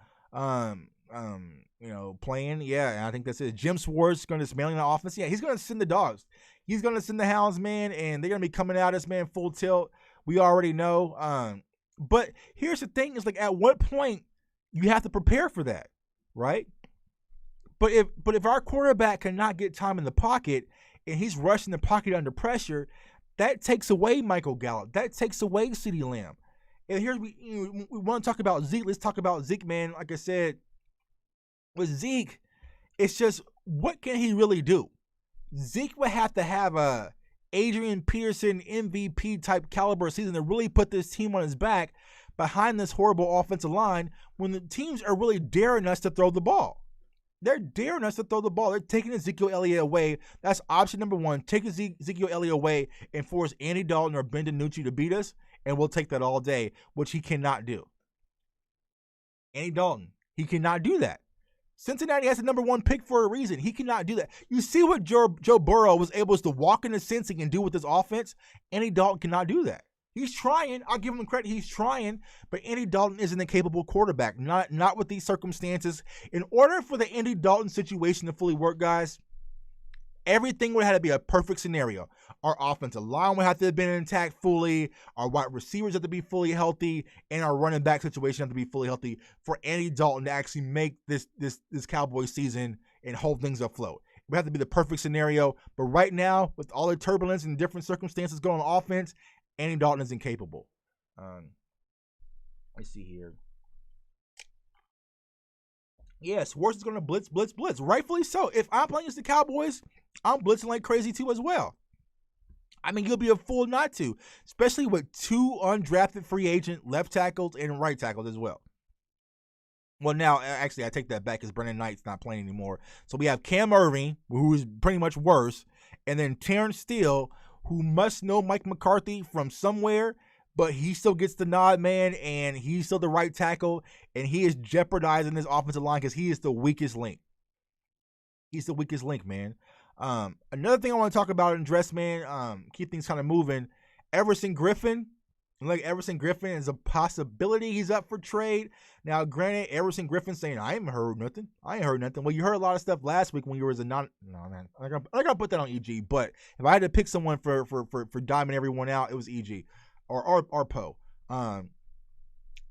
Speaker 2: playing. Yeah, and I think that's it. Jim Schwartz going to dismantle the offense. Yeah, he's going to send the dogs. He's going to send the hounds, man, and they're going to be coming at us, man, full tilt. We already know. But here's the thing. Is like, at what point you have to prepare for that, right? But if our quarterback cannot get time in the pocket and he's rushing the pocket under pressure, that takes away Michael Gallup. That takes away CeeDee Lamb. And here we want to talk about Zeke. Let's talk about Zeke, man. Like I said, with Zeke, it's just, what can he really do? Zeke would have to have a Adrian Peterson MVP type caliber season to really put this team on his back behind this horrible offensive line when the teams are really daring us to throw the ball. They're daring us to throw the ball. They're taking Ezekiel Elliott away. That's option number 1. Take Ezekiel Elliott away and force Andy Dalton or Ben DiNucci to beat us, and we'll take that all day, which he cannot do. Andy Dalton, he cannot do that. Cincinnati has the number 1 pick for a reason. He cannot do that. You see what Joe Burrow was able to walk into Cincy and do with this offense? Andy Dalton cannot do that. He's trying. I'll give him credit. He's trying. But Andy Dalton isn't a capable quarterback. Not with these circumstances. In order for the Andy Dalton situation to fully work, guys, everything would have to be a perfect scenario. Our offensive line would have to have been intact fully. Our wide receivers have to be fully healthy. And our running back situation have to be fully healthy for Andy Dalton to actually make this Cowboys season and hold things afloat. It would have to be the perfect scenario. But right now, with all the turbulence and different circumstances going on offense, Andy Dalton is incapable. Let's see here. Yes, Schwartz is going to blitz. Rightfully so. If I'm playing against the Cowboys, I'm blitzing like crazy too as well. I mean, you'll be a fool not to, especially with 2 undrafted free agent left tackles and right tackles as well. Well, now, actually, I take that back because Brendan Knight's not playing anymore. So we have Cam Irving, who is pretty much worse, and then Terrence Steele, who must know Mike McCarthy from somewhere, but he still gets the nod, man, and he's still the right tackle, and he is jeopardizing this offensive line because he is the weakest link. He's the weakest link, man. Another thing I want to talk about in dress, man, keep things kind of moving. Everson Griffin. Like Everson Griffin is a possibility he's up for trade. Now, granted, Everson Griffin saying, I ain't heard nothing. Well, you heard a lot of stuff last week when you were as a no, man. I'm not gonna put that on EG, but if I had to pick someone for diming everyone out, it was EG or Poe.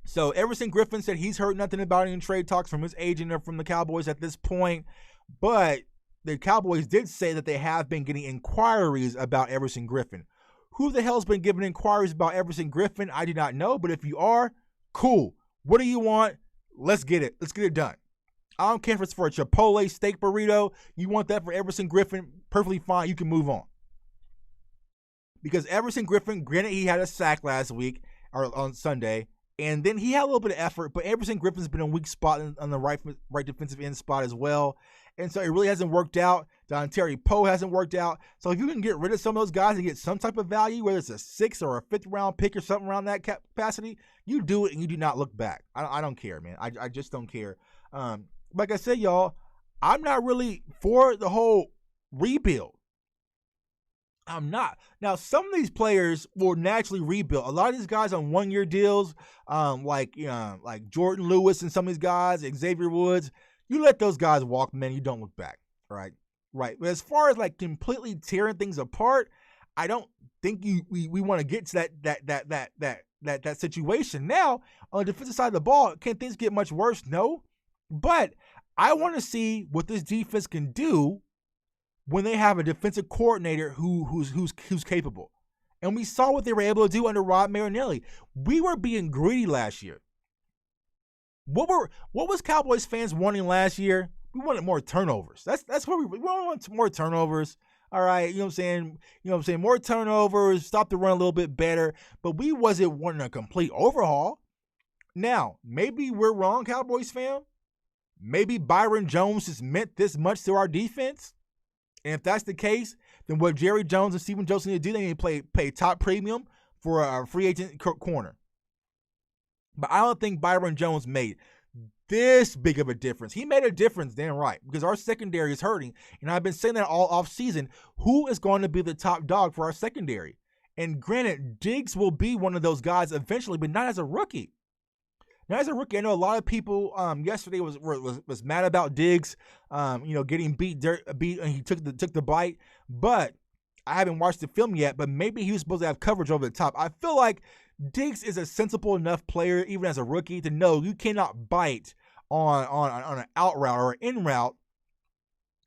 Speaker 2: So Everson Griffin said he's heard nothing about any trade talks from his agent or from the Cowboys at this point, but the Cowboys did say that they have been getting inquiries about Everson Griffin. Who the hell's been giving inquiries about Everson Griffin? I do not know, but if you are, cool. What do you want? Let's get it. Let's get it done. I don't care if it's for a Chipotle steak burrito. You want that for Everson Griffin? Perfectly fine. You can move on. Because Everson Griffin, granted he had a sack last week or on Sunday, and then he had a little bit of effort, but Everson Griffin's been a weak spot on the right defensive end spot as well. And so it really hasn't worked out. Terry Poe hasn't worked out. So if you can get rid of some of those guys and get some type of value, whether it's a 6th or a 5th round pick or something around that capacity, you do it and you do not look back. I don't care, man. I just don't care. Like I said, y'all, I'm not really for the whole rebuild. I'm not. Now, some of these players will naturally rebuild. A lot of these guys on 1-year deals, like Jordan Lewis and some of these guys, Xavier Woods, you let those guys walk, man. You don't look back, right? Right. But as far as like completely tearing things apart, I don't think we want to get to that situation. Now, on the defensive side of the ball, can things get much worse? No. But I want to see what this defense can do when they have a defensive coordinator who's capable. And we saw what they were able to do under Rod Marinelli. We were being greedy last year. What was Cowboys fans wanting last year? We wanted more turnovers. That's what we want, more turnovers. All right, you know what I'm saying? More turnovers, stop the run a little bit better, but we wasn't wanting a complete overhaul. Now, maybe we're wrong, Cowboys fan. Maybe Byron Jones just meant this much to our defense. And if that's the case, then what Jerry Jones and Stephen Jones need to do, they need to pay top premium for a free agent corner. But I don't think Byron Jones made this big of a difference. He made a difference, damn right, because our secondary is hurting. And I've been saying that all offseason. Who is going to be the top dog for our secondary? And granted, Diggs will be one of those guys eventually, but not as a rookie. Now, as a rookie, I know a lot of people yesterday was mad about Diggs, getting beat, and he took the bite. But I haven't watched the film yet. But maybe he was supposed to have coverage over the top. I feel like Diggs is a sensible enough player, even as a rookie, to know you cannot bite on an out route or an in route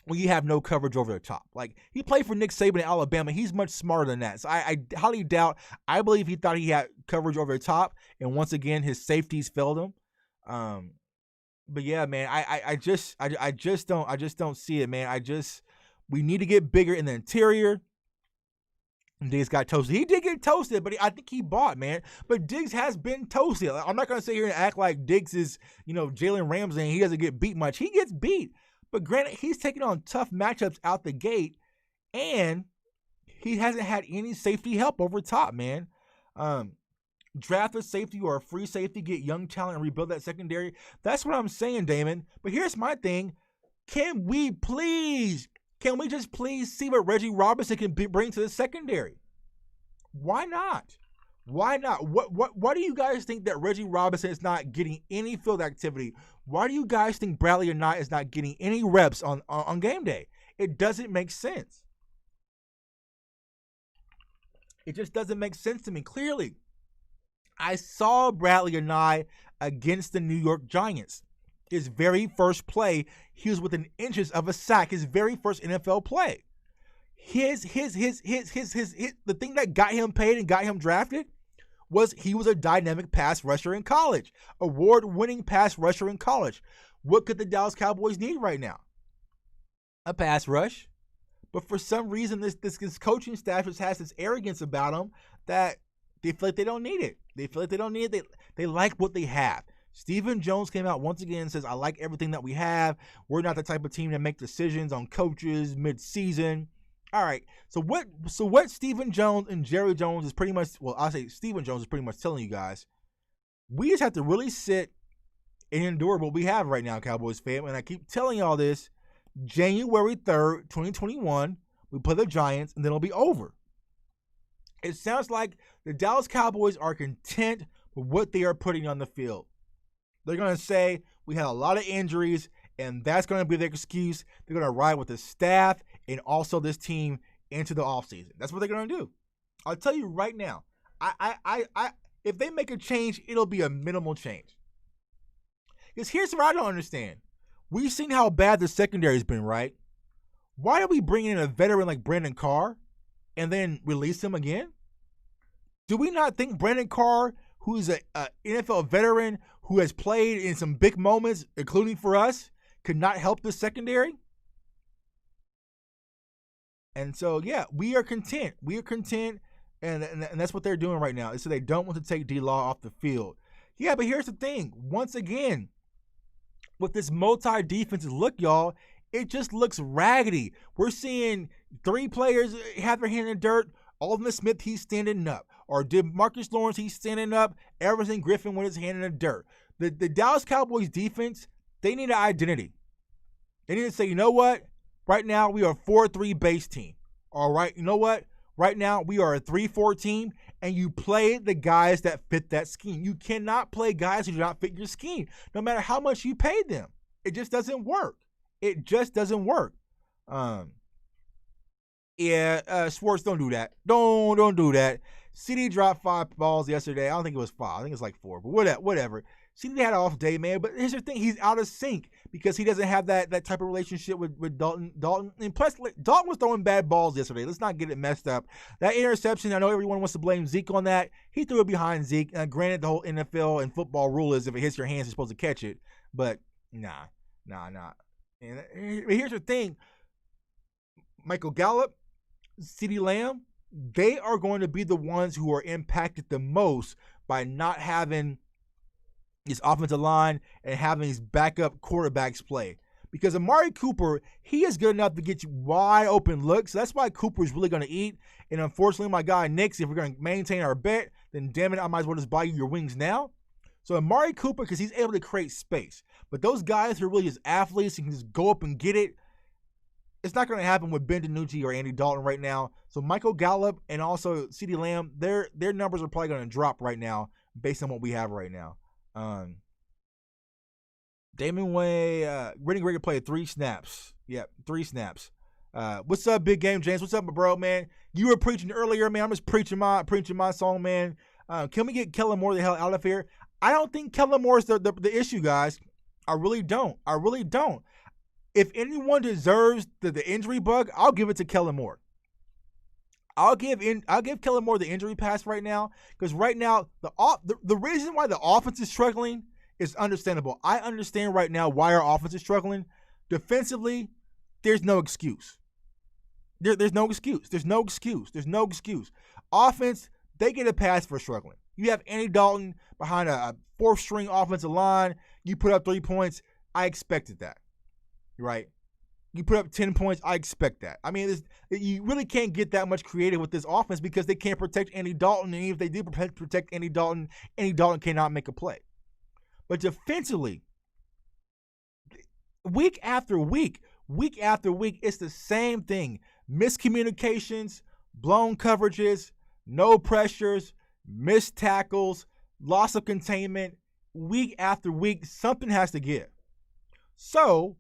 Speaker 2: when you have no coverage over the top. Like, he played for Nick Saban in Alabama. He's much smarter than that. So I highly doubt. I believe he thought he had coverage over the top, and once again, his safeties failed him. But yeah, man, I just don't see it, man. We need to get bigger in the interior. Diggs got toasted. He did get toasted, but I think he bought, man. But Diggs has been toasted. I'm not going to sit here and act like Diggs is, Jalen Ramsey and he doesn't get beat much. He gets beat. But granted, he's taking on tough matchups out the gate, and he hasn't had any safety help over top, man. Draft a safety or a free safety, get young talent and rebuild that secondary. That's what I'm saying, Damon. But here's my thing. Can we just please see what Reggie Robinson can bring to the secondary? Why not? Why not? Why do you guys think that Reggie Robinson is not getting any field activity? Why do you guys think Bradley Knight is not getting any reps on game day? It doesn't make sense. It just doesn't make sense to me. Clearly, I saw Bradley Knight against the New York Giants. His very first play, he was within inches of a sack. His very first NFL play. The thing that got him paid and got him drafted was he was a dynamic pass rusher in college. Award-winning pass rusher in college. What could the Dallas Cowboys need right now? A pass rush. But for some reason, this coaching staff just has this arrogance about them that they feel like they don't need it. They like what they have. Stephen Jones came out once again and says, I like everything that we have. We're not the type of team that make decisions on coaches mid-season. All right. So what Stephen Jones and Jerry Jones is pretty much, well, I'll say Stephen Jones is pretty much telling you guys, we just have to really sit and endure what we have right now, Cowboys fan. And I keep telling y'all this January 3rd, 2021, we play the Giants, and then it'll be over. It sounds like the Dallas Cowboys are content with what they are putting on the field. They're going to say, we had a lot of injuries, and that's going to be their excuse. They're going to ride with the staff and also this team into the offseason. That's what they're going to do. I'll tell you right now, if they make a change, it'll be a minimal change. Because here's what I don't understand. We've seen how bad the secondary's been, right? Why are we bringing in a veteran like Brandon Carr and then release him again? Do we not think Brandon Carr, who's an NFL veteran who has played in some big moments, including for us, could not help the secondary? And so, yeah, we are content. We are content, and that's what they're doing right now. So they don't want to take D-Law off the field. Yeah, but here's the thing. Once again, with this multi-defensive look, y'all, it just looks raggedy. We're seeing 3 players have their hand in the dirt. Aldon Smith, he's standing up. Or Marcus Lawrence, he's standing up. Everson Griffin with his hand in the dirt. The Dallas Cowboys defense, they need an identity. They need to say, you know what? Right now, we are a 4-3 base team. All right, you know what? Right now, we are a 3-4 team, and you play the guys that fit that scheme. You cannot play guys who do not fit your scheme, no matter how much you pay them. It just doesn't work. It just doesn't work. Schwartz, don't do that. Don't do that. CD dropped 5 balls yesterday. I don't think it was 5. I think it's like 4, but whatever. CD had an off day, man. But here's the thing. He's out of sync because he doesn't have that type of relationship with Dalton. And plus, Dalton was throwing bad balls yesterday. Let's not get it messed up. That interception, I know everyone wants to blame Zeke on that. He threw it behind Zeke. Granted, the whole NFL and football rule is if it hits your hands, you're supposed to catch it. But nah. And here's the thing. Michael Gallup, CeeDee Lamb, they are going to be the ones who are impacted the most by not having this offensive line and having these backup quarterbacks play. Because Amari Cooper, he is good enough to get you wide open looks. So that's why Cooper is really going to eat. And unfortunately, my guy Nix, if we're going to maintain our bet, then damn it, I might as well just buy you your wings now. So Amari Cooper, because he's able to create space. But those guys who are really just athletes and can just go up and get it, it's not going to happen with Ben DiNucci or Andy Dalton right now. So Michael Gallup and also CeeDee Lamb, their numbers are probably going to drop right now based on what we have right now. Damon Way, Rennie Greger played 3 snaps. Yep, 3 snaps. What's up, Big Game James? What's up, my bro, man? You were preaching earlier, man. I'm just preaching my song, man. Can we get Kellen Moore the hell out of here? I don't think Kellen Moore is the issue, guys. I really don't. If anyone deserves the injury bug, I'll give it to Kellen Moore. I'll give Kellen Moore the injury pass right now because right now the reason why the offense is struggling is understandable. I understand right now why our offense is struggling. Defensively, there's no excuse. There's no excuse. Offense, they get a pass for struggling. You have Andy Dalton behind a 4th-string offensive line. You put up 3 points. I expected that. Right? You put up 10 points, I expect that. I mean, you really can't get that much creative with this offense because they can't protect Andy Dalton, and even if they do protect Andy Dalton cannot make a play. But defensively, week after week, it's the same thing. Miscommunications, blown coverages, no pressures, missed tackles, loss of containment. Week after week, something has to give. So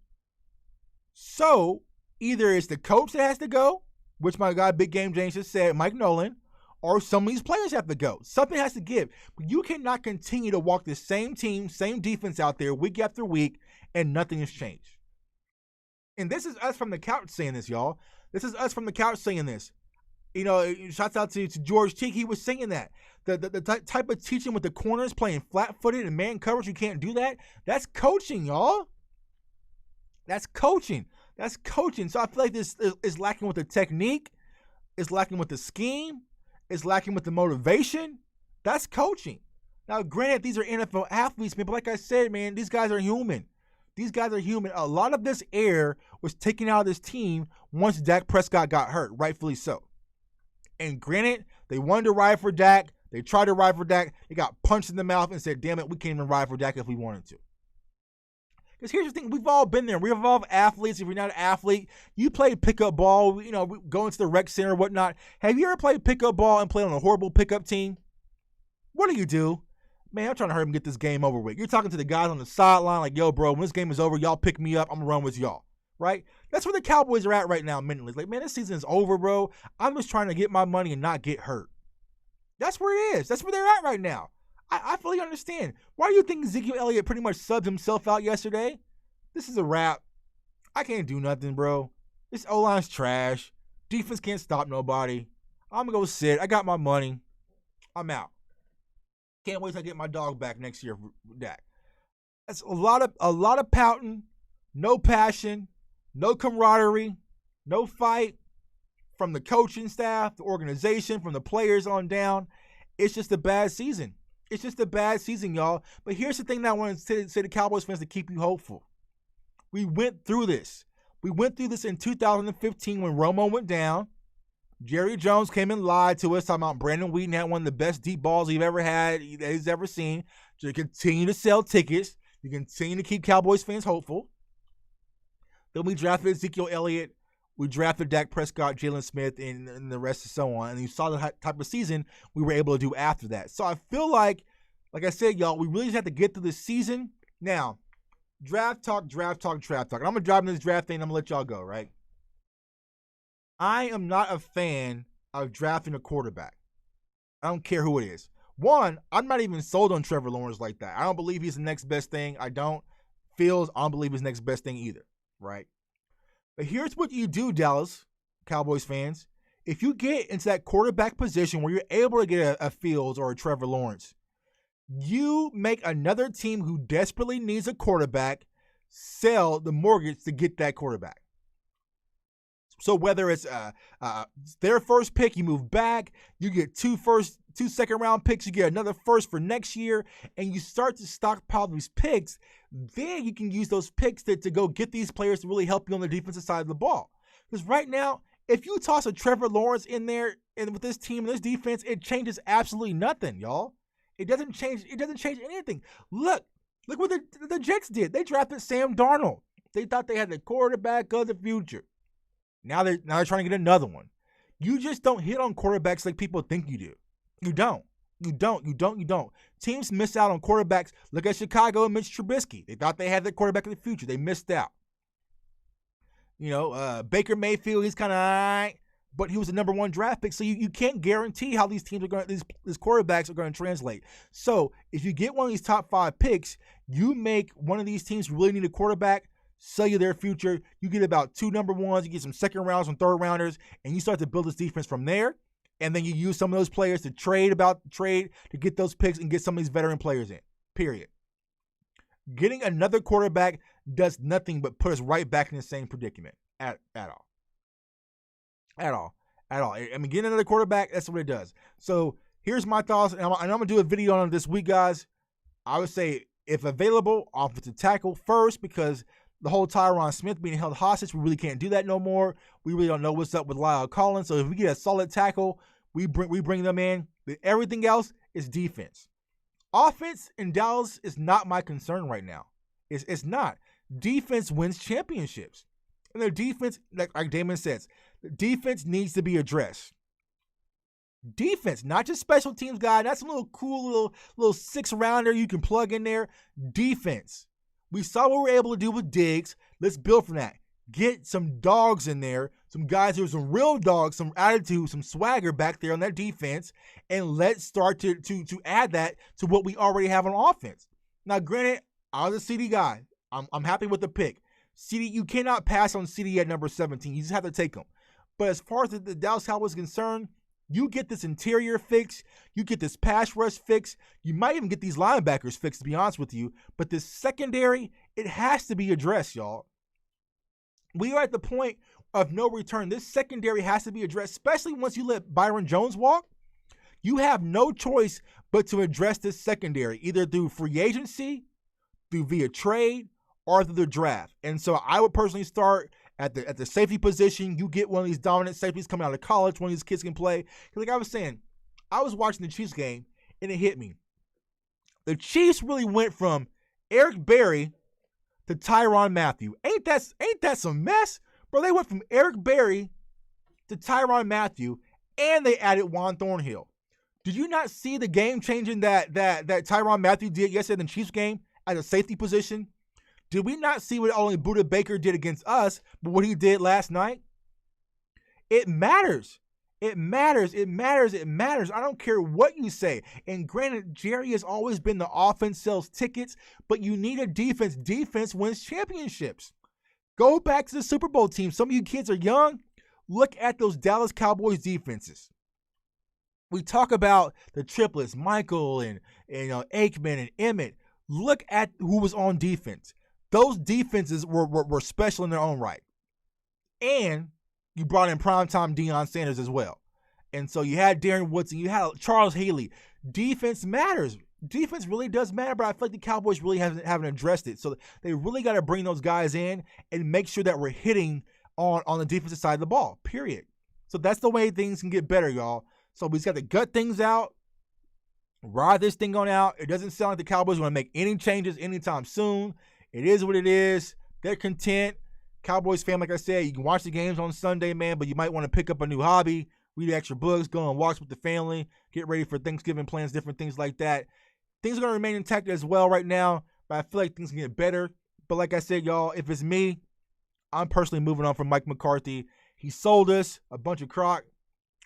Speaker 2: either it's the coach that has to go, which my guy Big Game James just said, Mike Nolan, or some of these players have to go. Something has to give. But you cannot continue to walk the same team, same defense out there week after week, and nothing has changed. And this is us from the couch saying this, y'all. This is us from the couch saying this. You know, shouts out to George Teague. He was saying that. The type of teaching with the corners playing flat-footed and man coverage, you can't do that. That's coaching, y'all. That's coaching. So I feel like this is lacking with the technique. It's lacking with the scheme. It's lacking with the motivation. That's coaching. Now, granted, these are NFL athletes, man, but like I said, man, these guys are human. A lot of this air was taken out of this team once Dak Prescott got hurt, rightfully so. And granted, they wanted to ride for Dak. They tried to ride for Dak. They got punched in the mouth and said, damn it, we can't even ride for Dak if we wanted to. Because here's the thing, we've all been there. We're all athletes. If you're not an athlete, you play pickup ball, go into the rec center or whatnot. Have you ever played pickup ball and played on a horrible pickup team? What do? Man, I'm trying to hurry up and get this game over with. You're talking to the guys on the sideline like, yo, bro, when this game is over, y'all pick me up. I'm going to run with y'all, right? That's where the Cowboys are at right now mentally. It's like, man, this season is over, bro. I'm just trying to get my money and not get hurt. That's where it is. That's where they're at right now. I fully understand. Why do you think Ezekiel Elliott pretty much subbed himself out yesterday? This is a wrap. I can't do nothing, bro. This O-line's trash. Defense can't stop nobody. I'm going to go sit. I got my money. I'm out. Can't wait till I get my dog back next year for Dak. That's a lot of pouting, no passion, no camaraderie, no fight from the coaching staff, the organization, from the players on down. It's just a bad season. It's just a bad season, y'all. But here's the thing that I want to say to Cowboys fans to keep you hopeful. We went through this. We went through this in 2015 when Romo went down. Jerry Jones came and lied to us, talking about Brandon Wheaton had one of the best deep balls he's ever seen. So you continue to sell tickets. You continue to keep Cowboys fans hopeful. Then we drafted Ezekiel Elliott. We drafted Dak Prescott, Jalen Smith, and the rest and so on. And you saw the type of season we were able to do after that. So I feel like I said, y'all, we really just have to get through this season. Now, draft talk. And I'm going to drive in this draft thing and I'm going to let y'all go, right? I am not a fan of drafting a quarterback. I don't care who it is. One, I'm not even sold on Trevor Lawrence like that. I don't believe he's the next best thing. I don't believe he's the next best thing either, right? But here's what you do, Dallas Cowboys fans. If you get into that quarterback position where you're able to get a Fields or a Trevor Lawrence, you make another team who desperately needs a quarterback sell the mortgage to get that quarterback. So whether it's their first pick, you move back, you get two second-round picks, you get another first for next year, and you start to stockpile these picks, then you can use those picks to go get these players to really help you on the defensive side of the ball. Because right now, if you toss a Trevor Lawrence in there and with this team and this defense, it changes absolutely nothing, y'all. It doesn't change anything. Look what the Jets did. They drafted Sam Darnold. They thought they had the quarterback of the future. Now they're trying to get another one. You just don't hit on quarterbacks like people think you do. You don't. Teams miss out on quarterbacks. Look at Chicago and Mitch Trubisky. They thought they had the quarterback of the future. They missed out. Baker Mayfield, he's kind of all right, but he was the number one draft pick. So you can't guarantee how these teams are going. These quarterbacks are going to translate. So if you get one of these top 5 picks, you make one of these teams who really need a quarterback sell you their future. You get about 2 number ones, you get some second rounds, some third rounders, and you start to build this defense from there. And then you use some of those players to trade to get those picks and get some of these veteran players in. Period. Getting another quarterback does nothing but put us right back in the same predicament at all. I mean, getting another quarterback, that's what it does. So here's my thoughts, and I'm going to do a video on it this week, guys. I would say, if available, offensive tackle first, because the whole Tyron Smith being held hostage, we really can't do that no more. We really don't know what's up with Lyle Collins. So if we get a solid tackle, we bring them in. But everything else is defense. Offense in Dallas is not my concern right now. It's not. Defense wins championships. And their defense, like Damon says, the defense needs to be addressed. Defense, not just special teams guy. That's a little cool little 6-rounder you can plug in there. Defense. We saw what we were able to do with Diggs. Let's build from that. Get some dogs in there, some guys who are some real dogs, some attitude, some swagger back there on that defense, and let's start to add that to what we already have on offense. Now, granted, I was a CD guy. I'm happy with the pick. CD, you cannot pass on CD at number 17. You just have to take him. But as far as the Dallas Cowboys is concerned, you get this interior fix, you get this pass rush fix, you might even get these linebackers fixed, to be honest with you, but this secondary, it has to be addressed, y'all. We are at the point of no return. This secondary has to be addressed, especially once you let Byron Jones walk. You have no choice but to address this secondary, either through free agency, via trade, or through the draft. And so I would personally start at the safety position. You get one of these dominant safeties coming out of college, one of these kids can play. Like I was saying, I was watching the Chiefs game, and it hit me. The Chiefs really went from Eric Berry to Tyrann Mathieu. Ain't that some mess? Bro, they went from Eric Berry to Tyrann Mathieu, and they added Juan Thornhill. Did you not see the game changing that Tyrann Mathieu did yesterday in the Chiefs game at a safety position? Did we not see what only Budda Baker did against us, but what he did last night? It matters. It matters. It matters. It matters. I don't care what you say. And granted, Jerry has always been the offense sells tickets, but you need a defense. Defense wins championships. Go back to the Super Bowl team. Some of you kids are young. Look at those Dallas Cowboys defenses. We talk about the triplets, Michael and Aikman and Emmett. Look at who was on defense. Those defenses were special in their own right. And you brought in primetime Deion Sanders as well. And so you had Darren Woodson, you had Charles Haley. Defense matters. Defense really does matter, but I feel like the Cowboys really haven't addressed it. So they really got to bring those guys in and make sure that we're hitting on the defensive side of the ball, period. So that's the way things can get better, y'all. So we just got to gut things out, ride this thing on out. It doesn't sound like the Cowboys want to make any changes anytime soon. It is what it is. They're content. Cowboys fan, like I said, you can watch the games on Sunday, man, but you might want to pick up a new hobby, read extra books, go on walks with the family, get ready for Thanksgiving plans, different things like that. Things are going to remain intact as well right now, but I feel like things can get better. But like I said, y'all, if it's me, I'm personally moving on from Mike McCarthy. He sold us a bunch of crock.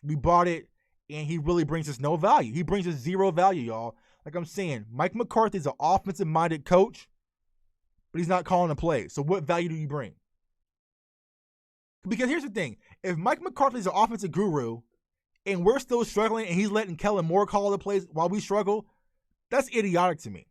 Speaker 2: We bought it, and he really brings us no value. He brings us zero value, y'all. Like I'm saying, Mike McCarthy's an offensive-minded coach, but he's not calling a play. So what value do you bring? Because here's the thing. If Mike McCarthy's an offensive guru and we're still struggling and he's letting Kellen Moore call the plays while we struggle, that's idiotic to me.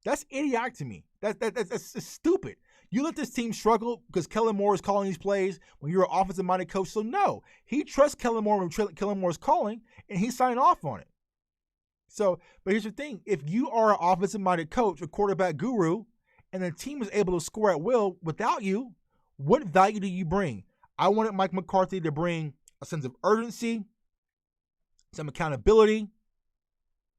Speaker 2: That's idiotic to me. That's stupid. You let this team struggle because Kellen Moore is calling these plays when you're an offensive-minded coach. So no, he trusts Kellen Moore when Kellen Moore is calling, and he's signing off on it. So, but here's the thing. If you are an offensive-minded coach, a quarterback guru, and the team is able to score at will without you, what value do you bring? I wanted Mike McCarthy to bring a sense of urgency, some accountability,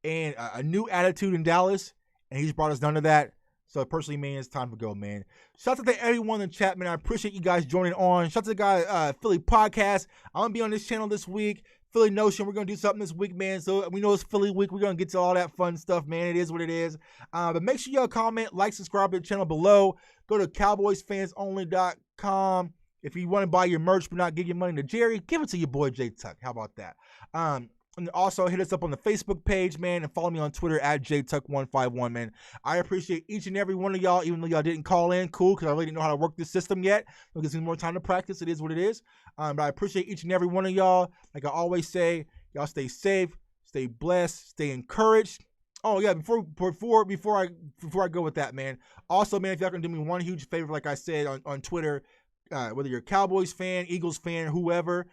Speaker 2: and a new attitude in Dallas, and he's brought us none of that. So personally, man, it's time to go, man. Shout out to everyone in the chat, man. I appreciate you guys joining on. Shout out to the guy, Philly Podcast. I'm going to be on this channel this week. Philly Notion, we're going to do something this week, man. So we know it's Philly week. We're going to get to all that fun stuff, man. It is what it is. But make sure y'all comment, like, subscribe to the channel below. Go to CowboysFansOnly.com. If you want to buy your merch but not give your money to Jerry, give it to your boy J Tuck. How about that? And also hit us up on the Facebook page, man, and follow me on Twitter at JTuck151, man. I appreciate each and every one of y'all, even though y'all didn't call in. Cool, because I really didn't know how to work this system yet. It gives me more time to practice. It is what it is. But I appreciate each and every one of y'all. Like I always say, y'all stay safe, stay blessed, stay encouraged. Oh yeah, before I go with that, man. Also, man, if y'all can do me one huge favor, like I said on Twitter, whether you're a Cowboys fan, Eagles fan, whoever,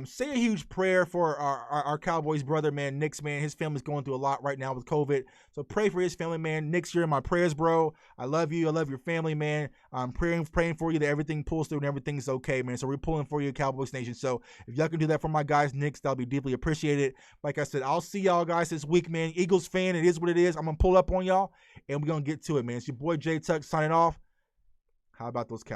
Speaker 2: say a huge prayer for our Cowboys brother, man, Nick's, man. His family's going through a lot right now with COVID. So pray for his family, man. Nick's, you're in my prayers, bro. I love you. I love your family, man. I'm praying for you that everything pulls through and everything's okay, man. So we're pulling for you, Cowboys Nation. So if y'all can do that for my guys, Nick's, that'll be deeply appreciated. Like I said, I'll see y'all guys this week, man. Eagles fan, it is what it is. I'm going to pull up on y'all, and we're going to get to it, man. It's your boy J Tuck signing off. How about those Cowboys?